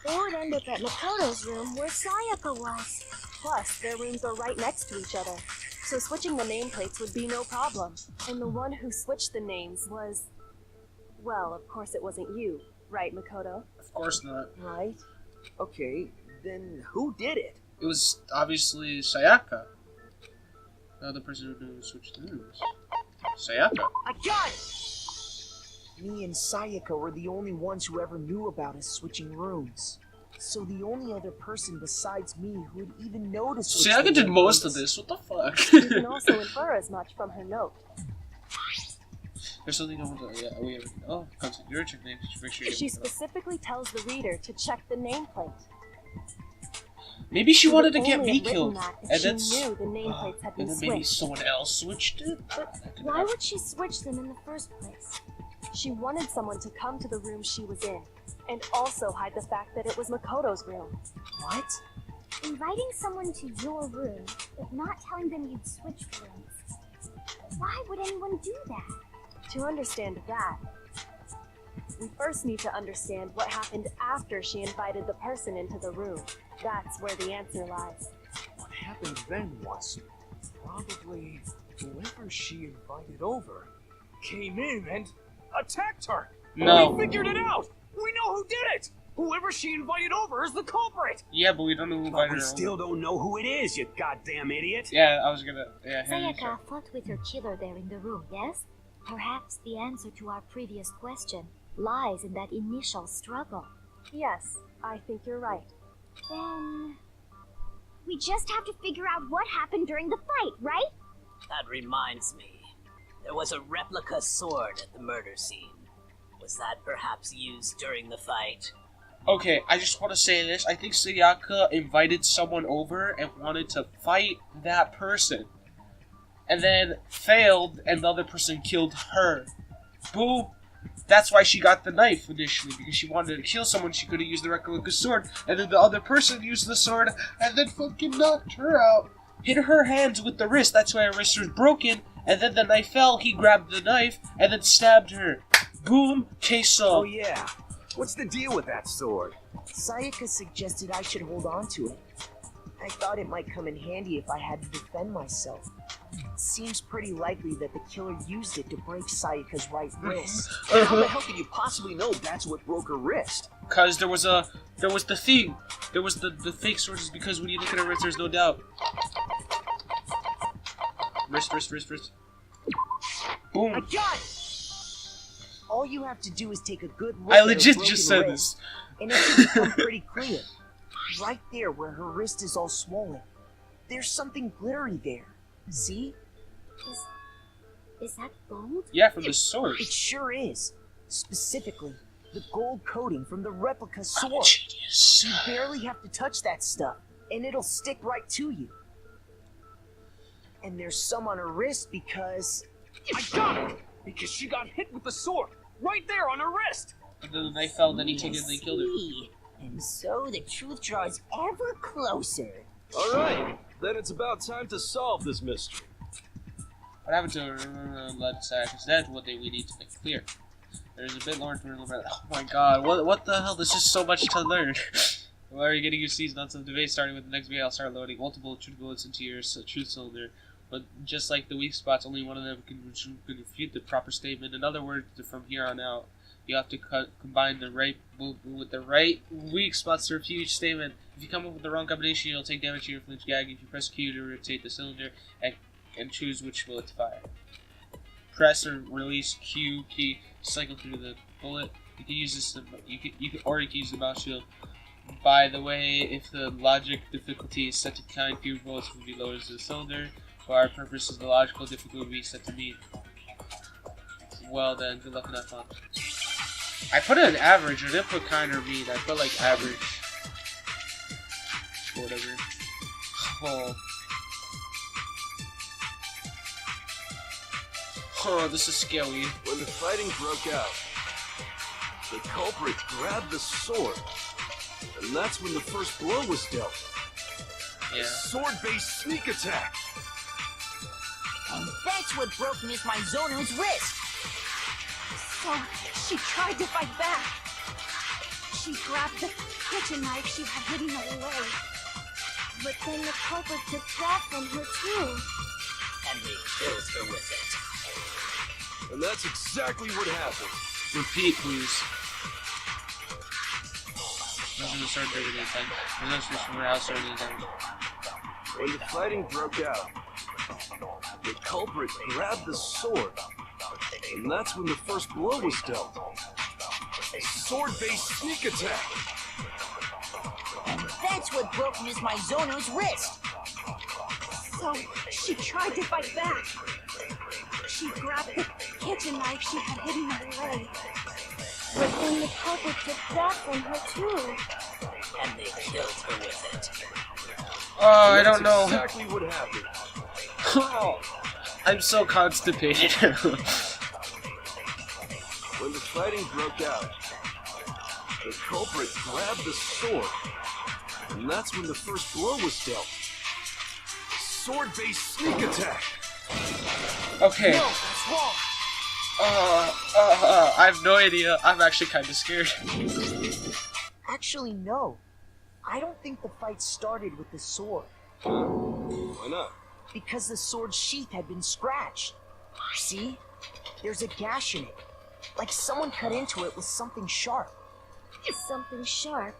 they would end up at Makoto's room where Sayaka was. Plus, their rooms are right next to each other, so switching the nameplates would be no problem. And the one who switched the names was... Well, of course it wasn't you, right, Makoto? Of course not. Right? Okay, then who did it? It was obviously Sayaka. The other person who switched the rooms. Sayaka. I got it! Me and Sayaka were the only ones who ever knew about us switching rooms. So the only other person besides me who would even notice... Sayaka did most of this, what the fuck? You can also infer as much from her note. There's something I want to... Yeah, we have... Oh, contact your check name. Make sure you She specifically tells the reader to check the nameplate. Maybe she wanted to would get only me have written killed. that if And she that's... knew the nameplates had been And then maybe switched. someone else switched it? But why would she switch them in the first place? She wanted someone to come to the room she was in, and also hide the fact that it was Makoto's room. What? Inviting someone to your room, but not telling them you'd switched rooms. Why would anyone do that? To understand that, we first need to understand what happened after she invited the person into the room. That's where the answer lies. What happened then was probably whoever she invited over came in and attacked her. No. We figured it out. We know who did it. Whoever she invited over is the culprit. Yeah, but we don't know who But invited we her. still don't know who it is, you goddamn idiot. Yeah, I was gonna... Yeah, Sayaka fought with her killer there in the room, yes? Perhaps the answer to our previous question lies in that initial struggle. Yes, I think you're right. Then... we just have to figure out what happened during the fight, right? That reminds me. There was a replica sword at the murder scene. Was that perhaps used during the fight? Okay, I just want to say this. I think Sayaka invited someone over and wanted to fight that person. And then failed, and the other person killed her. Boom. That's why she got the knife initially, because she wanted to kill someone. She could have used the replica sword, and then the other person used the sword, and then fucking knocked her out. Hit her hands with the wrist. That's why her wrist was broken. And then the knife fell. He grabbed the knife and then stabbed her. Boom. Case solved. Oh yeah. What's the deal with that sword? Sayaka suggested I should hold on to it. I thought it might come in handy if I had to defend myself. It seems pretty likely that the killer used it to break Sayaka's right wrist. How the hell can you possibly know that's what broke her wrist? Because there was the thing. There was the fake sword, is because when you look at her wrist, there's no doubt. Wrist. Boom. I got it! All you have to do is take a good look I at her legit broken just said wrist, this. and it should become pretty clear. Right there where her wrist is all swollen. There's something glittery there. See? Is that gold? Yeah, from the sword. It sure is. Specifically, the gold coating from the replica sword. Genius. You barely have to touch that stuff, and it'll stick right to you. And there's some on her wrist because... I got it! Because she got hit with the sword, right there on her wrist! And then the knife fell, then he took it and they killed her. And so the truth draws ever closer. All right, then it's about time to solve this mystery. What happened to Let's Because that's what we need to make clear. There's a bit more to learn about. Oh my god, what the hell? There's just so much to learn. Why are you getting your season on some debate? Starting with the next video, I'll start loading multiple truth bullets into your truth cylinder. But just like the weak spots, only one of them can refute the proper statement. In other words, from here on out, you have to combine the right with the right weak spots to refute each statement. If you come up with the wrong combination, you'll take damage to your flinch gag. If you press Q to rotate the cylinder and choose which bullet to fire. Press or release Q key to cycle through the bullet. You can use this. You can use the mouse shield. By the way, if the logic difficulty is set to kind, fewer bullets will be lowered to the cylinder. For our purposes, the logical difficulty will be set to mean. Well then, good luck and have fun. I put it in average. I didn't put kind or mean. I put like average. Whatever. Oh. Oh, this is scary. When the fighting broke out, the culprit grabbed the sword, and that's when the first blow was dealt. Yeah. A sword-based sneak attack. And that's what broke Miss Mizono's wrist. So, she tried to fight back. She grabbed the kitchen knife she had hidden away. But then the culprit took that from her too. And they killed her with it. And that's exactly what happened. Repeat, please. I'm gonna start doing it again. I'm gonna switch from house or anything. When the fighting broke out, the culprit grabbed the sword, and that's when the first blow was dealt. A sword-based sneak attack. And that's what broke Miss Mizono's wrist. So, she tried to fight back. She grabbed the kitchen knife she had hidden away. But then the culprit took that from her too. And they killed her with it. Oh, I don't know. Exactly what happened. Oh, I'm so constipated. When the fighting broke out, the culprit grabbed the sword, and that's when the first blow was dealt. Sword-based sneak attack. Okay. No, that's wrong. I have no idea. I'm actually kind of scared. Actually, no. I don't think the fight started with the sword. Why not? Because the sword's sheath had been scratched. See? There's a gash in it. Like someone cut into it with something sharp. Something sharp?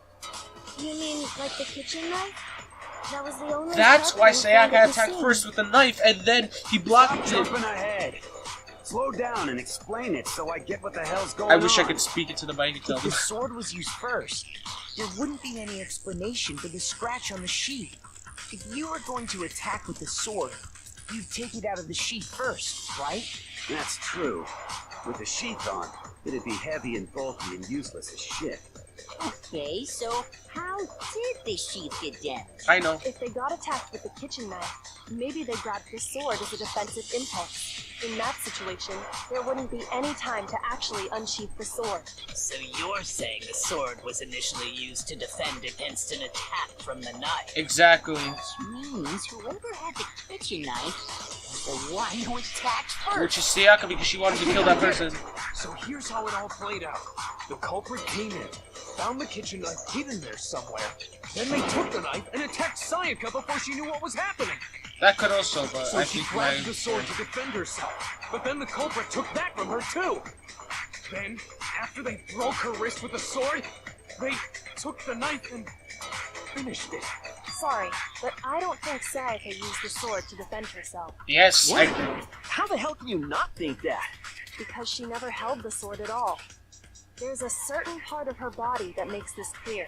You mean like the kitchen knife? That was the only That's why sharp Sayaka attacked first with the knife, and then he blocked Stop it. jumping ahead. Slow down and explain it so I get what the hell's going on. I wish I could speak into the mic and tell If them. the sword was used first, there wouldn't be any explanation for the scratch on the sheath. If you were going to attack with the sword, you'd take it out of the sheath first, right? That's true. With the sheath on, it'd be heavy and bulky and useless as shit. Okay, so how did the sheath get damaged? I know. If they got attacked with the kitchen knife, maybe they grabbed the sword as a defensive impulse. In that situation, there wouldn't be any time to actually unsheath the sword. So you're saying the sword was initially used to defend against an attack from the knife? Exactly. Which means whoever had the kitchen knife was the one who attacked first. Which is Sayaka because she wanted to kill that person. So here's how it all played out. The culprit came in, found the kitchen knife hidden there somewhere. Then they took the knife and attacked Sayaka before she knew what was happening. That could also, but So I she think grabbed the sword to defend herself. But then the culprit took that from her too. Then, after they broke her wrist with the sword, they took the knife and finished it. Sorry, but I don't think Sayaka used the sword to defend herself. Yes, What? I... How the hell can you not think that? Because she never held the sword at all. There's a certain part of her body that makes this clear.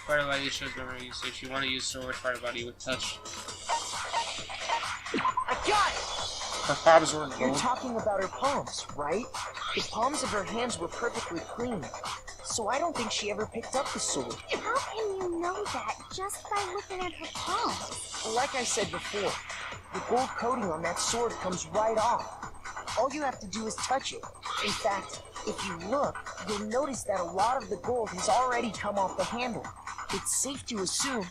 Fire body shows memory, so if you want to use sword, fire body with touch. I got it! Her palms were You're low. talking about her palms, right? The palms of her hands were perfectly clean. so I don't think she ever picked up the sword. How can you know that just by looking at her palms? Like I said before, the gold coating on that sword comes right off. All you have to do is touch it. In fact, if you look, you'll notice that a lot of the gold has already come off the handle. It's safe to assume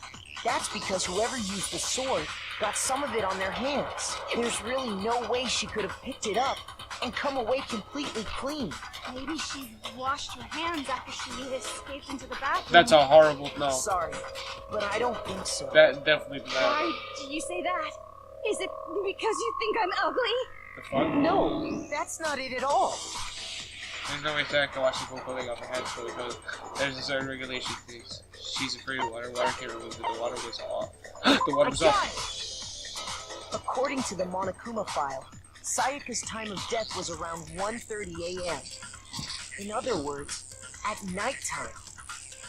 that's because whoever used the sword got some of it on their hands. There's really no way she could have picked it up and come away completely clean. Maybe she washed her hands after she escaped into the bathroom. That's a horrible no. Sorry, but I don't think so. That definitely bad. Why do you say that? Is it because you think I'm ugly? The fuck? No, that's not it at all. There's no way Sarah can wash the full clothing off her hands, so because there's a certain regulation things. She's afraid of water. Water can't remove it. The water was off. The water was off. According to the Monokuma file, Sayaka's time of death was around 1:30 a.m. In other words, at nighttime.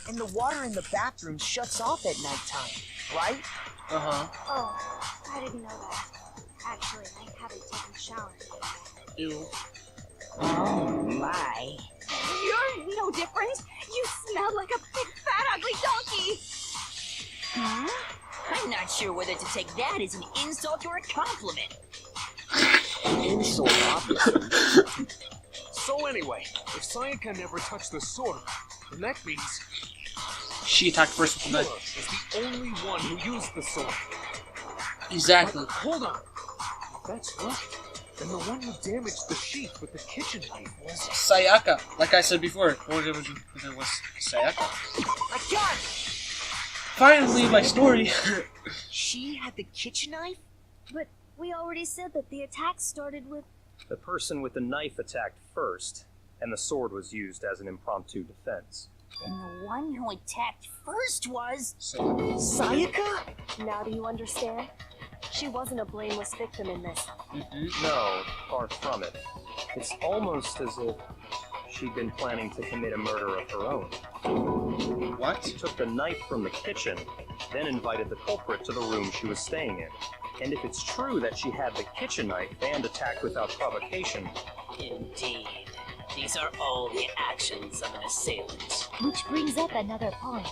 And the water in the bathroom shuts off at nighttime, right? Uh-huh. Oh, I didn't know that. Actually, I haven't taken a shower. Ew. Oh my. You're no different. You smell like a big, fat, ugly donkey. Huh? I'm not sure whether to take that as an insult or a compliment. Insult, obviously. So anyway, if Sayaka never touched the sword, then that means She attacked first with the Killer knife. is the only one who used the sword. Exactly. But hold on. If that's right, then the one who damaged the sheath with the kitchen knife was Sayaka. Like I said before, or it was Sayaka. I got it! Finally, my story. She had the kitchen knife? But we already said that the attack started with... The person with the knife attacked first, and the sword was used as an impromptu defense. And the one who attacked first was... Sayaka? Now do you understand? She wasn't a blameless victim in this. No, far from it. It's almost as if she'd been planning to commit a murder of her own. What? She took the knife from the kitchen, then invited the culprit to the room she was staying in. And if it's true that she had the kitchen knife and attacked without provocation... Indeed. These are all the actions of an assailant. Which brings up another point.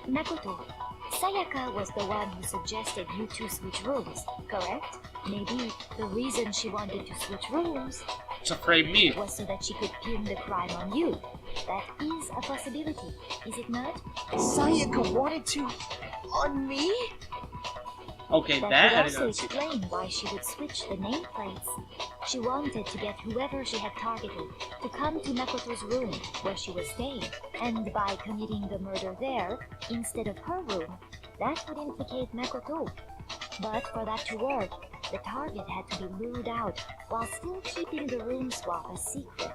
Makoto, Sayaka was the one who suggested you two switch rooms, correct? Maybe the reason she wanted to switch rooms To frame me. was so that she could pin the crime on you. That is a possibility, is it not? Sayaka wanted to... on me? Okay, That that I would did also not see. explain why she would switch the nameplates. She wanted to get whoever she had targeted to come to Makoto's room where she was staying, and by committing the murder there instead of her room, that would implicate Makoto. But for that to work, the target had to be lured out while still keeping the room swap a secret.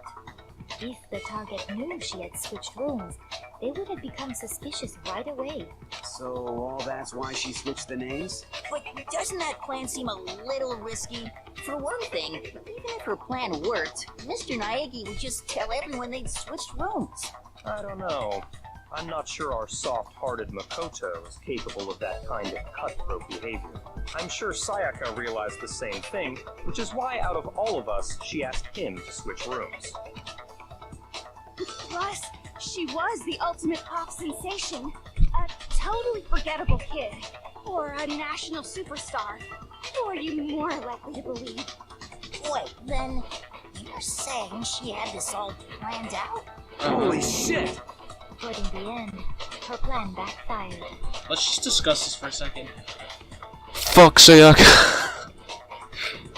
If the target knew she had switched rooms, they would have become suspicious right away. So all that's why she switched the names? But doesn't that plan seem a little risky? For one thing, even if her plan worked, Mr. Naegi would just tell everyone they'd switched rooms. I don't know. I'm not sure our soft-hearted Makoto is capable of that kind of cutthroat behavior. I'm sure Sayaka realized the same thing, which is why out of all of us, she asked him to switch rooms. Plus, she was the ultimate pop sensation. A totally forgettable kid. Or a national superstar. Who are you more likely to believe? Wait, then you're saying she had this all planned out? Holy shit! But in the end, her plan backfired. Let's just discuss this for a second. Fuck Sayaka.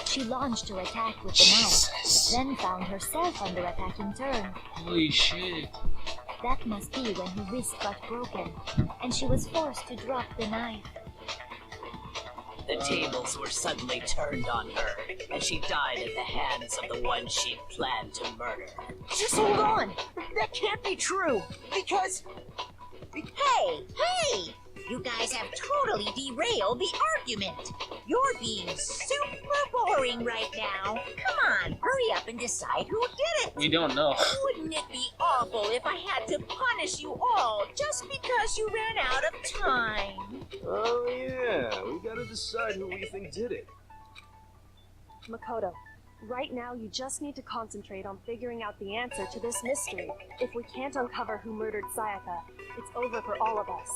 She launched her attack with the knife, then found herself under attack in turn. Holy shit. That must be when her wrist got broken, and she was forced to drop the knife. The tables were suddenly turned on her, and she died at the hands of the one she'd planned to murder. Just hold on! That can't be true! Because... Hey! You guys have totally derailed the argument. You're being super boring right now. Come on, hurry up and decide who did it. We don't know. Wouldn't it be awful if I had to punish you all just because you ran out of time? Oh yeah, we gotta decide who we think did it. Makoto, Right now, you just need to concentrate on figuring out the answer to this mystery. If we can't uncover who murdered Sayaka, it's over for all of us.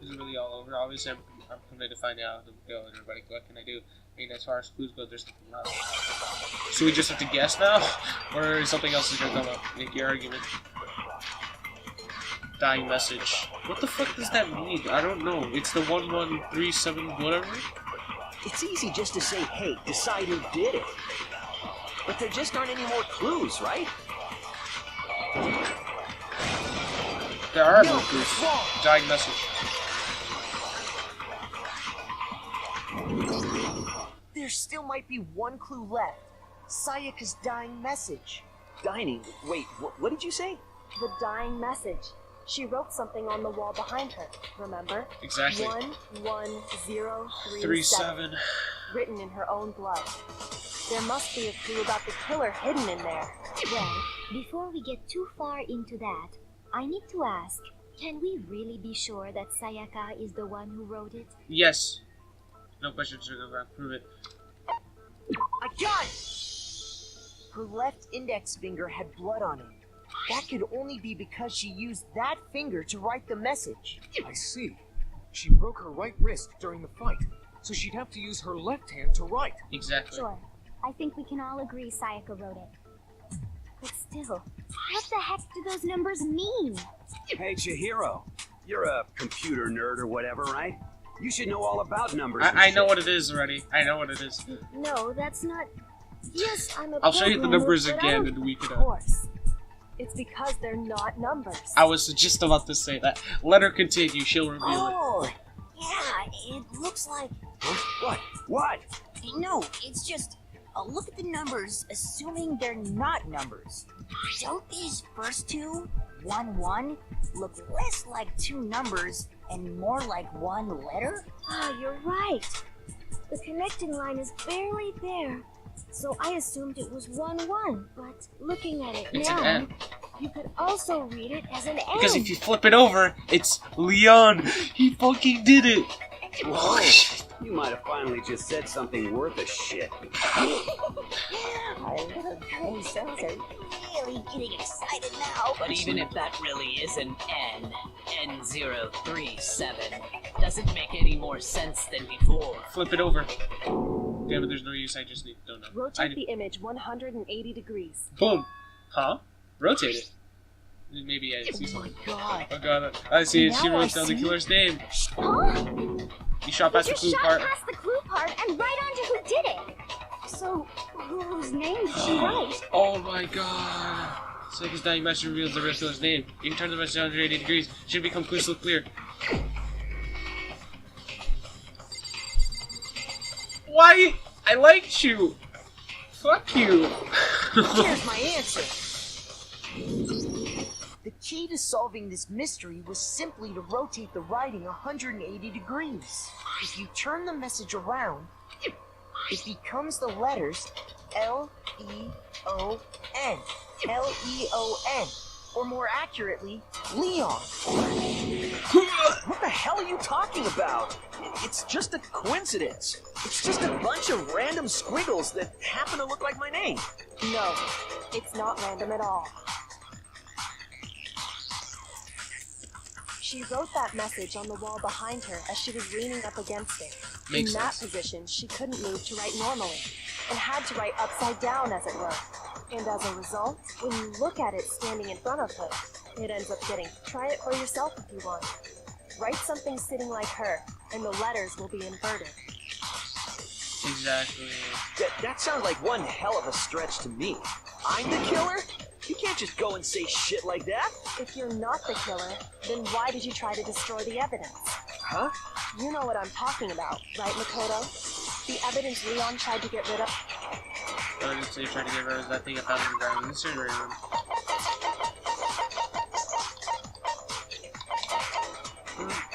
Is it really all over? Obviously, I'm committed to find out who killed everybody. What can I do? I mean, as far as clues go, there's nothing left. So we just have to guess now? Or something else is gonna come up? Make your argument. Dying message. What the fuck does that mean? I don't know. It's the 1137 whatever? It's easy just to say, hey, decide who did it. But there just aren't any more clues, right? There are no clues. Dying message. There still might be one clue left. Sayaka's dying message. Dining? Wait, what did you say? The dying message. She wrote something on the wall behind her, remember? Exactly. 11037. Written in her own blood. There must be a clue about the killer hidden in there. Well, before we get too far into that, I need to ask, can we really be sure that Sayaka is the one who wrote it? Yes. No questions are gonna prove it. I got it! Her left index finger had blood on it. That could only be because she used that finger to write the message. I see. She broke her right wrist during the fight, so she'd have to use her left hand to write. Exactly. Sure. I think we can all agree Sayaka wrote it. But still, what the heck do those numbers mean? Hey, Chihiro. You're a computer nerd or whatever, right? You should know all about numbers. I know what it is already. I know what it is. No, that's not... Yes, I'm a I'll show you the numbers again and we could... Of course. It's because they're not numbers. I was just about to say that. Let her continue. She'll reveal Oh, yeah, it looks like... Huh? What? No, it's just... look at the numbers, assuming they're not numbers. Don't these first two, 1-1, look less like two numbers and more like one letter? Ah, you're right. The connecting line is barely there. So I assumed it was 1-1, but looking at it It's now, an N. you could also read it as an N. Because if you flip it over, it's Leon. He fucking did it. Whoa. You might have finally just said something worth a shit. Our little brain cells are really getting excited now. But even if that really is an N, N037, doesn't make any more sense than before. Flip it over. Damn it, there's no use. I just need to know. Rotate the image 180 degrees. Boom. Huh? Rotate it. Maybe I see something. Oh my god. Oh god. I see it. She Now I wrote down the see. killer's name. Huh? You shot past the You clue shot part. past the clue part and right onto who did it. So, whose name did she write? Oh my god. Sayaka's dying message reveals the real killer's name. You can turn the message 180 degrees. Should become crystal clear. Why? I liked you. Fuck you. Here's my answer. The key to solving this mystery was simply to rotate the writing 180 degrees. If you turn the message around, it becomes the letters L-E-O-N. L-E-O-N. Or more accurately, Leon. What the hell are you talking about? It's just a coincidence. It's just a bunch of random squiggles that happen to look like my name. No, it's not random at all. She wrote that message on the wall behind her as she was leaning up against it. Makes In that sense. position, she couldn't move to write normally, and had to write upside down, as it were. And as a result, when you look at it standing in front of her, it ends up getting. Try it for yourself if you want. Write something sitting like her, and the letters will be inverted. Exactly. That sounds like one hell of a stretch to me. I'm the killer? You can't just go and say shit like that. If you're not the killer, then why did you try to destroy the evidence? Huh? You know what I'm talking about, right, Makoto? The evidence Leon tried to get rid of. I didn't say trying to get rid of that thing I found in the ground in the incinerator room.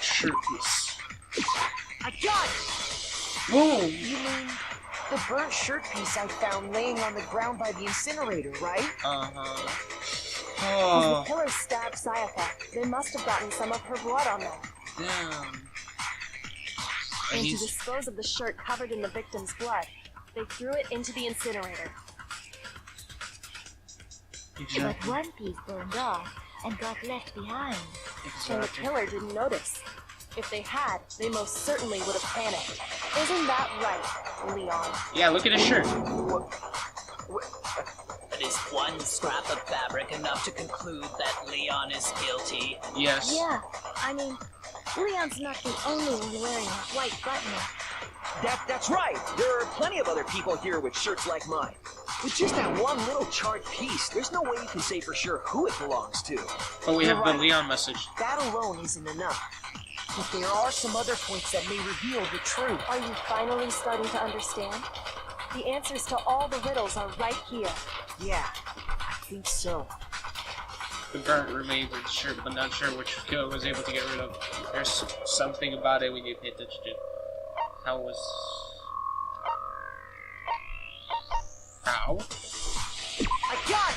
Shirt piece. I got it! Boom! You mean the burnt shirt piece I found laying on the ground by the incinerator, right? Uh-huh. As Oh, the killer stabbed Sayaka, they must have gotten some of her blood on them. damn. And to He's... dispose of the shirt covered in the victim's blood, They threw it into the incinerator. But one piece burned off and got left behind. And the killer didn't notice. If they had, they most certainly would have panicked. Isn't that right, Leon? Yeah, look at his shirt. But is one scrap of fabric enough to conclude that Leon is guilty? Yes. Yeah, I mean, Leon's not the only one wearing a white button. That's right. There are plenty of other people here with shirts like mine. With just that one little charred piece, there's no way you can say for sure who it belongs to. But we have You're the right. Leon message. That alone isn't enough. But there are some other points that may reveal the truth. Are you finally starting to understand? The answers to all the riddles are right here. Yeah, I think so. The burnt remains of the shirt, but not sure which killer was able to get rid of. There's something about it we need to pay attention to. How? I got it!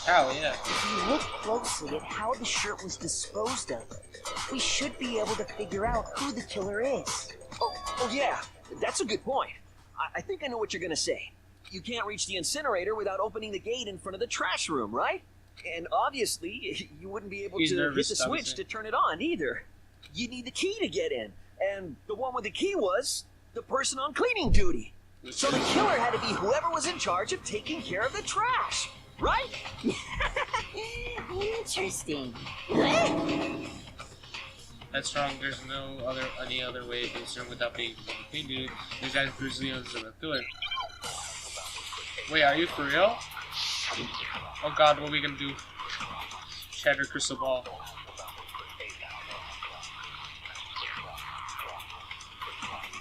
How, yeah. If you look closely at how the shirt was disposed of, we should be able to figure out who the killer is. Oh yeah, that's a good point. I think I know what you're gonna say. You can't reach the incinerator without opening the gate in front of the trash room, right? And obviously, you wouldn't be able to hit the switch to turn it on either. You need the key to get in, and the one with the key was the person on cleaning duty. So the killer had to be whoever was in charge of taking care of the trash, right? Interesting. That's wrong. There's any other way to discern without being clean, dude. There's that Bruce Leon's the killer. Wait, are you for real? Oh god, what are we gonna do? Shatter crystal ball.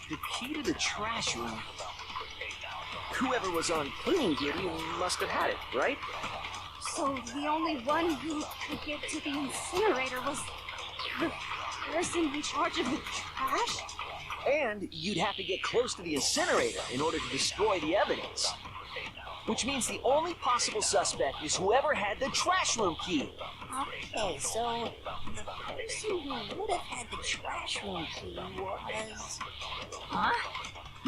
The key to the trash room. Whoever was on cleaning duty must have had it, right? So the only one who could get to the incinerator was the person in charge of the trash? And you'd have to get close to the incinerator in order to destroy the evidence. Which means the only possible suspect is whoever had the trash room key. Okay, so the person who would have had the trash room key was... Huh?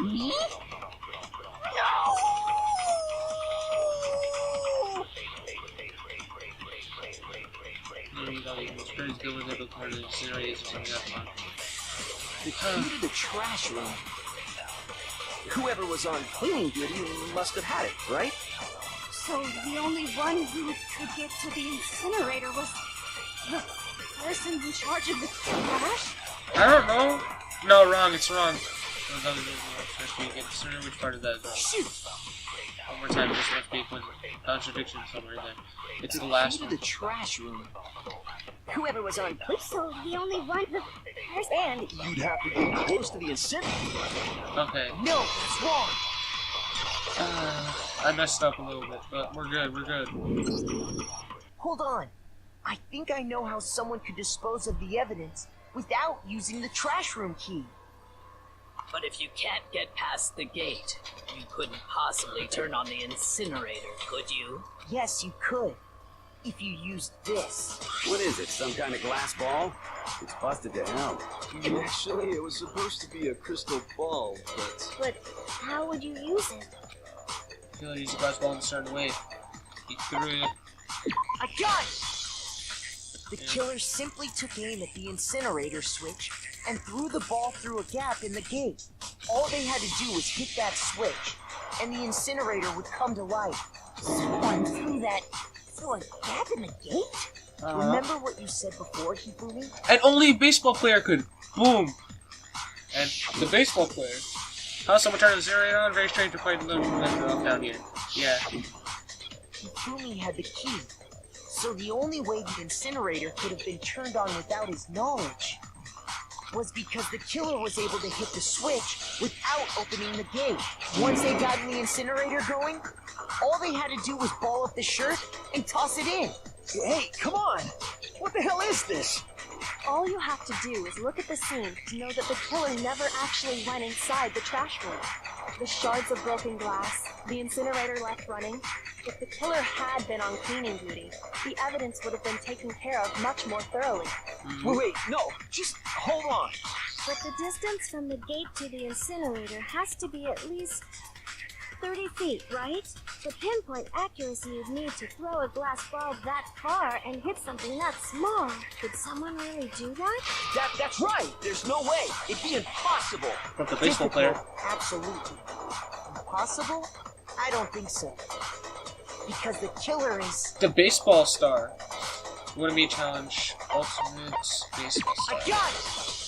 Me? No! The key to the trash room. Whoever was on cleaning duty must have had it, right? So the only one who could get to the incinerator was the person in charge of the trash? I don't know. No, wrong. It's wrong. Which part of that is wrong? Shoot! One more time. This must be a contradiction somewhere in there. It's the last one. The trash room. Whoever was on... So the only one who... And you'd have to get close to the incinerator. Okay. No, that's wrong. I messed up a little bit, but we're good. We're good. Hold on. I think I know how someone could dispose of the evidence without using the trash room key. But if you can't get past the gate, you couldn't possibly turn on the incinerator, could you? Yes, you could. If you used this. What is it, some kind of glass ball? It's busted to hell. Actually, it was supposed to be a crystal ball, but... But how would you use it? He'll use a glass ball in a certain way. He threw it. I got it! The killer simply took aim at the incinerator switch and threw the ball through a gap in the gate. All they had to do was hit that switch, and the incinerator would come to life. Someone threw a gap in the gate? Remember what you said before, Hifumi? And only a baseball player could. Boom. And the baseball player. How someone turned the incinerator on? Very strange to find a little down here. Yeah. Hifumi had the key. So the only way the incinerator could have been turned on without his knowledge was because the killer was able to hit the switch without opening the gate. Once they got the incinerator going, all they had to do was ball up the shirt and toss it in. Hey, come on! What the hell is this? All you have to do is look at the scene to know that the killer never actually went inside the trash room. The shards of broken glass, the incinerator left running. If the killer had been on cleaning duty, the evidence would have been taken care of much more thoroughly. Wait, no, just hold on. But the distance from the gate to the incinerator has to be at least 30 feet, right? The pinpoint accuracy you'd need to throw a glass ball that far and hit something that small. Could someone really do that? That's right. There's no way. It'd be impossible. Not the baseball player. Absolutely. Impossible? I don't think so. Because the killer is... The baseball star. What do you mean challenge? Ultimate baseball star. I got it!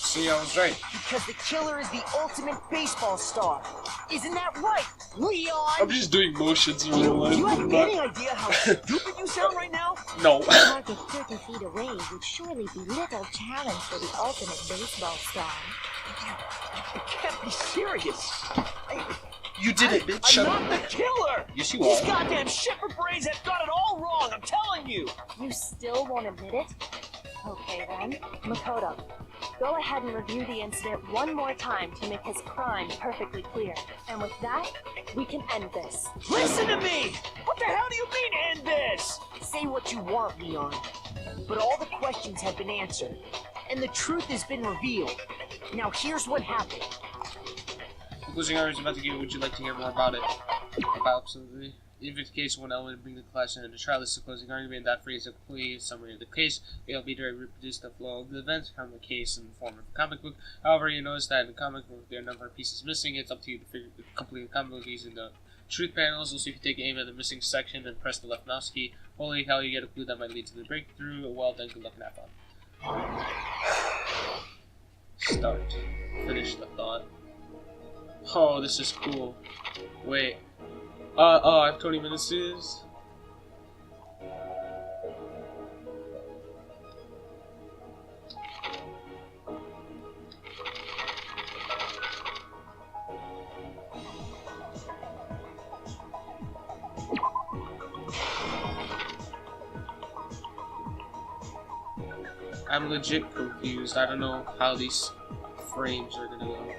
See, I was right. Because the killer is the ultimate baseball star. Isn't that right, Leon? I'm just doing motions in real life. Do you have any idea how stupid you sound right now? No. A target 30 feet away would surely be little challenge for the ultimate baseball star. You can't be serious. You did it, bitch. I'm not the killer! Yes, you These are. goddamn shipper brains have got it all wrong, I'm telling you! You still won't admit it? Okay then. Makoto, go ahead and review the incident one more time to make his crime perfectly clear. And with that, we can end this. Listen to me! What the hell do you mean, end this? Say what you want, Leon. But all the questions have been answered, and the truth has been revealed. Now here's what happened. The closing argument is about to give. Would you like to hear more about it? About absolutely. If it's the case, one element bring the class into trial. This is a closing argument that frees a complete summary of the case. It'll be to reproduce the flow of the events from the case in the form of a comic book. However, you notice that in the comic book there are a number of pieces missing. It's up to you to complete the comic book using the truth panels. Also, if you take aim at the missing section and press the left mouse key, holy hell, you get a clue that might lead to the breakthrough. Well, then good luck and have fun. Start. Finish the thought. Oh, this is cool. Wait. I have 20 minutes to do this. I'm legit confused. I don't know how these frames are gonna go.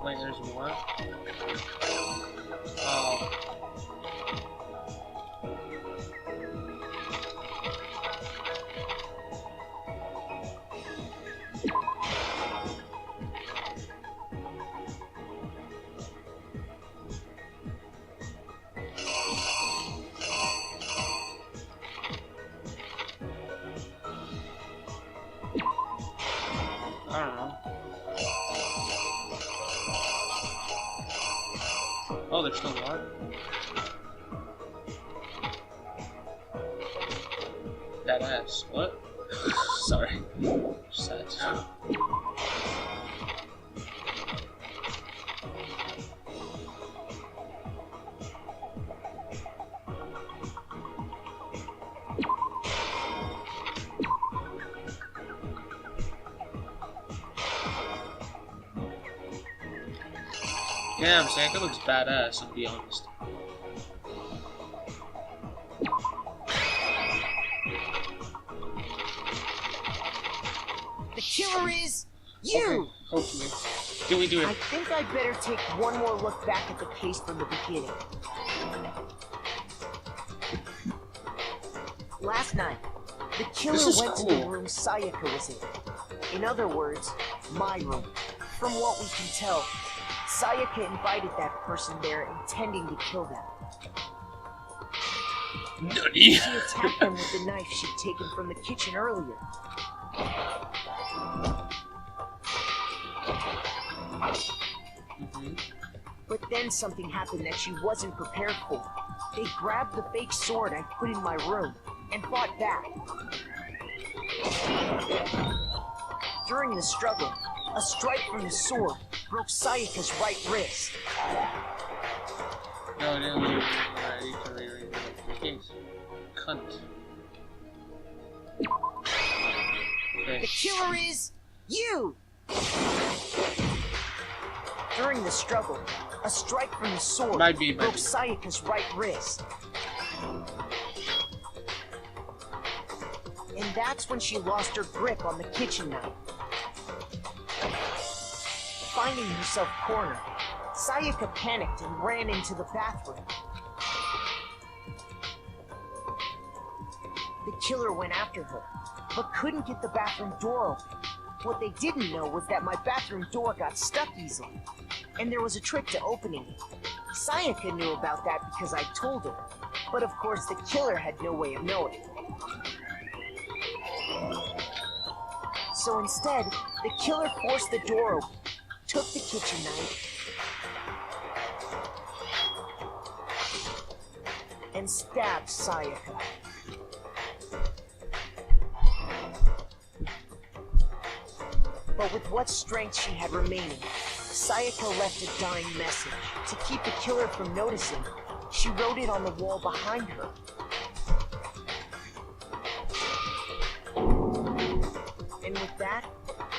Wait, there's more? Oh. I don't know. Oh, there's still more? That ass. What? Sorry. Sad. Damn, Sanka looks badass, to be honest. The killer is you! Okay, hopefully. Can we do it? I think I'd better take one more look back at the case from the beginning. Last night, the killer went to the room Sayaka was in. In other words, my room. From what we can tell, Sayaka invited that person there intending to kill them. Nutty. She attacked them with the knife she'd taken from the kitchen earlier. But then something happened that she wasn't prepared for. They grabbed the fake sword I put in my room and fought back. During the struggle, a strike from the sword broke Sayaka's right wrist. No, case. Cunt. Okay. The killer is you! During the struggle, A strike from the sword Might be. broke Sayaka's right wrist. And that's when she lost her grip on the kitchen knife. Finding herself cornered, Sayaka panicked and ran into the bathroom. The killer went after her, but couldn't get the bathroom door open. What they didn't know was that my bathroom door got stuck easily, and there was a trick to opening it. Sayaka knew about that because I told her, but of course the killer had no way of knowing. So instead, the killer forced the door open, took the kitchen knife, and stabbed Sayaka. But with what strength she had remaining, Sayaka left a dying message. To keep the killer from noticing, she wrote it on the wall behind her. And with that,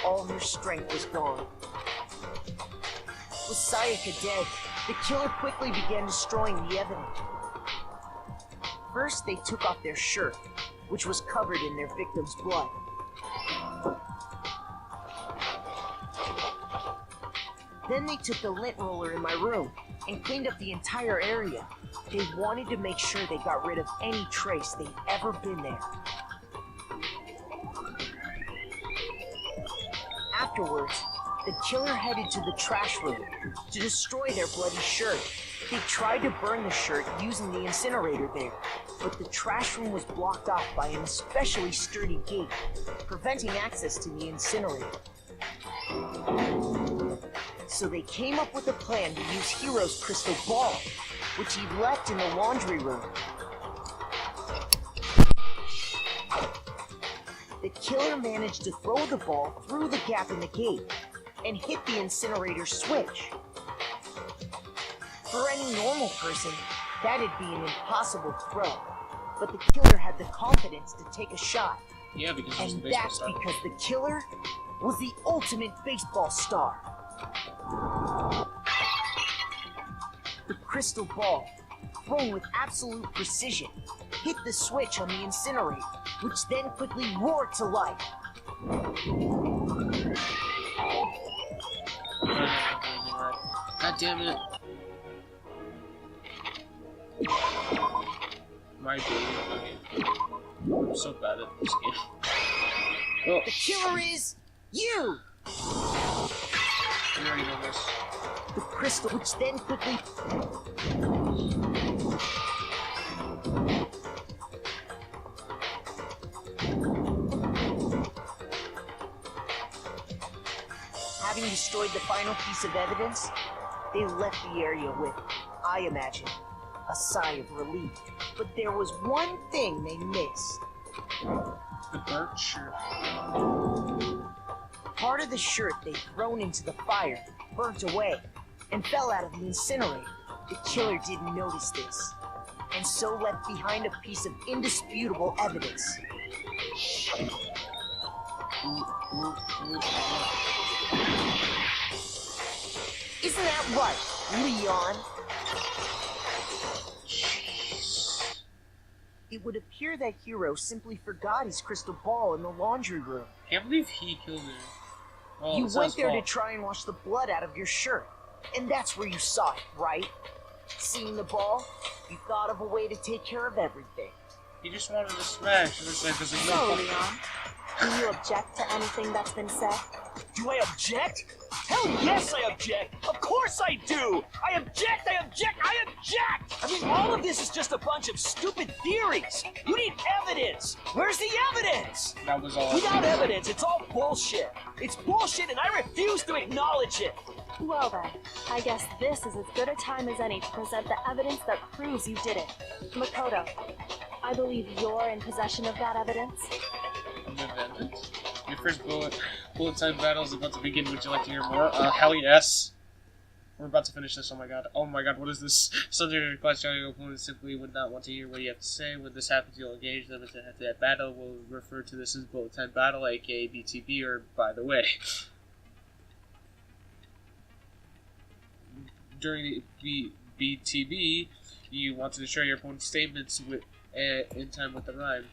all her strength was gone. With Sayaka dead, the killer quickly began destroying the evidence. First, they took off their shirt, which was covered in their victim's blood. Then they took the lint roller in my room and cleaned up the entire area. They wanted to make sure they got rid of any trace they'd ever been there. Afterwards, the killer headed to the trash room to destroy their bloody shirt. They tried to burn the shirt using the incinerator there, but the trash room was blocked off by an especially sturdy gate, preventing access to the incinerator. So they came up with a plan to use Hiro's crystal ball, which he'd left in the laundry room. The killer managed to throw the ball through the gap in the gate and hit the incinerator switch. For any normal person, that'd be an impossible throw, but the killer had the confidence to take a shot. Yeah, because and that's because the killer was the ultimate baseball star. The crystal ball, thrown with absolute precision, hit the switch on the incinerator, which then quickly roared to life. God damn it. My game. I'm so bad at this game. Oh. The killer is you! You already know this. The crystal, which then quickly... Having destroyed the final piece of evidence, they left the area with, I imagine, a sigh of relief. But there was one thing they missed. The burnt shirt. Part of the shirt they'd thrown into the fire burnt away and fell out of the incinerator. The killer didn't notice this, and so left behind a piece of indisputable evidence. Isn't that right, Leon? It would appear that Hiro simply forgot his crystal ball in the laundry room. I can't believe he killed her. Well, You went there to try and wash the blood out of your shirt, and that's where you saw it, right? Seeing the ball, you thought of a way to take care of everything. He just wanted to smash, and it's like, there's So, Leon, do you object to anything that's been said? Do I object? Hell yes, I object! Of course I do! I object! I object! I object! I mean, all of this is just a bunch of stupid theories! You need evidence! Where's the evidence? That was all. Without evidence, it's all bullshit! It's bullshit and I refuse to acknowledge it! Well then, I guess this is as good a time as any to present the evidence that proves you did it. Makoto, I believe you're in possession of that evidence. Your first bullet time battle is about to begin. Would you like to hear more? Hell yes. We're about to finish this. Oh my god. Oh my god, what is this? Subject of the question, your opponent simply would not want to hear what you have to say. When this happens, you'll engage them into that battle. We'll refer to this as bullet time battle, aka BTB, or by the way. during the BTB, you want to share your opponent's statements in time with the rhyme.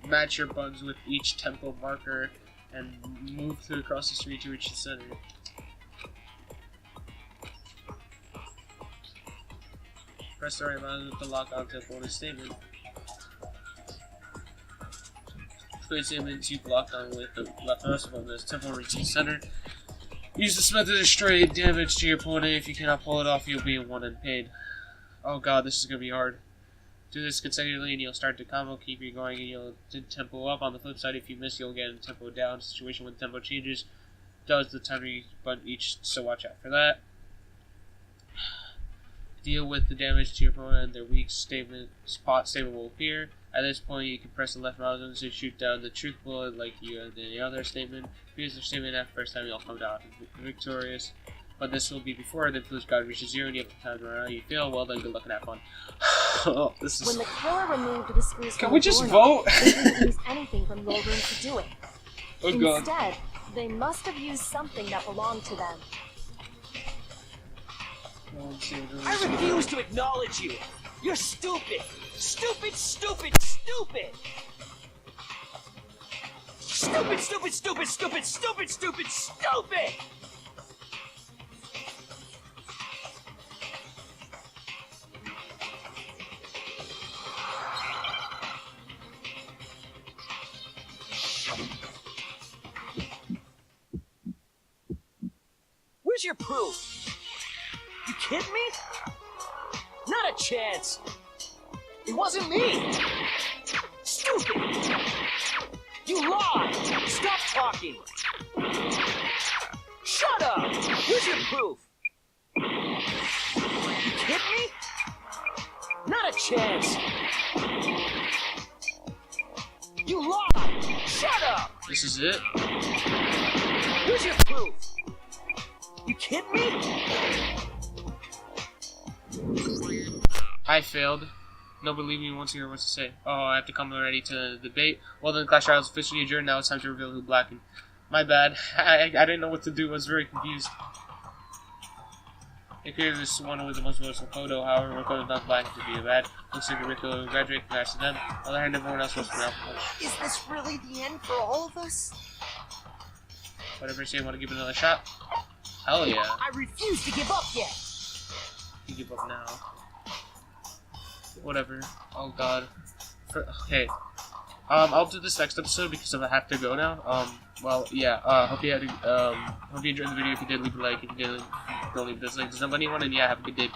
Match your buttons with each tempo marker and move through across the street to reach the center. Press the right button with the lock on to opponent's statement. Create statements you blocked on with the left mouse on this tempo reaching center. Use this method to destroy damage to your opponent. If you cannot pull it off, you'll be in one in pain. Oh god, this is gonna be hard. Do this consecutively and you'll start to combo, keep you going, and you'll tempo up. On the flip side, if you miss, you'll get a tempo down situation when tempo changes. Does the timer button each, so watch out for that. Deal with the damage to your opponent and their weak spot statement will appear. At this point, you can press the left mouse button to shoot down the truth bullet like you did in the other statement. If you use the statement after the first time, you'll come down victorious. But this will be before the influence god reaches 0 and you have to time around. You fail, well then good luck and have fun. Oh, this is... When the killer removed the screws Can from we the just doorknob, vote? they didn't use anything from your room to do it. Oh god. Instead, they must have used something that belonged to them. I refuse to acknowledge you. You're stupid. Stupid, stupid, stupid. Stupid, stupid, stupid, stupid, stupid, stupid, stupid. Where's your proof? You kidding me? Not a chance. It wasn't me. Stupid. You lied. Stop talking. Shut up. Here's your proof. You kidding me? Not a chance. You lied. Shut up. This is it? Here's your proof. You kidding me? I failed. Nobody leave me wants to hear what to say. Oh, I have to come ready to debate. Well then, Clash Royale is officially adjourned. Now it's time to reveal who blackened. My bad. I didn't know what to do. I was very confused. It clearly this one with the most votes photo. However, Rico is not black to be bad. Looks like Rico will graduate. Congrats to them. On the other hand, everyone else was from Alpha. Is this really the end for all of us? Whatever you say, want to give it another shot? Hell yeah. I refuse to give up yet. You give up now. Whatever. Oh god. Okay. I'll do this next episode because I have to go now. Well, yeah. Hope you enjoyed the video. If you did, leave a like. If you didn't, don't leave a dislike. Does nobody want? And yeah, have a good day.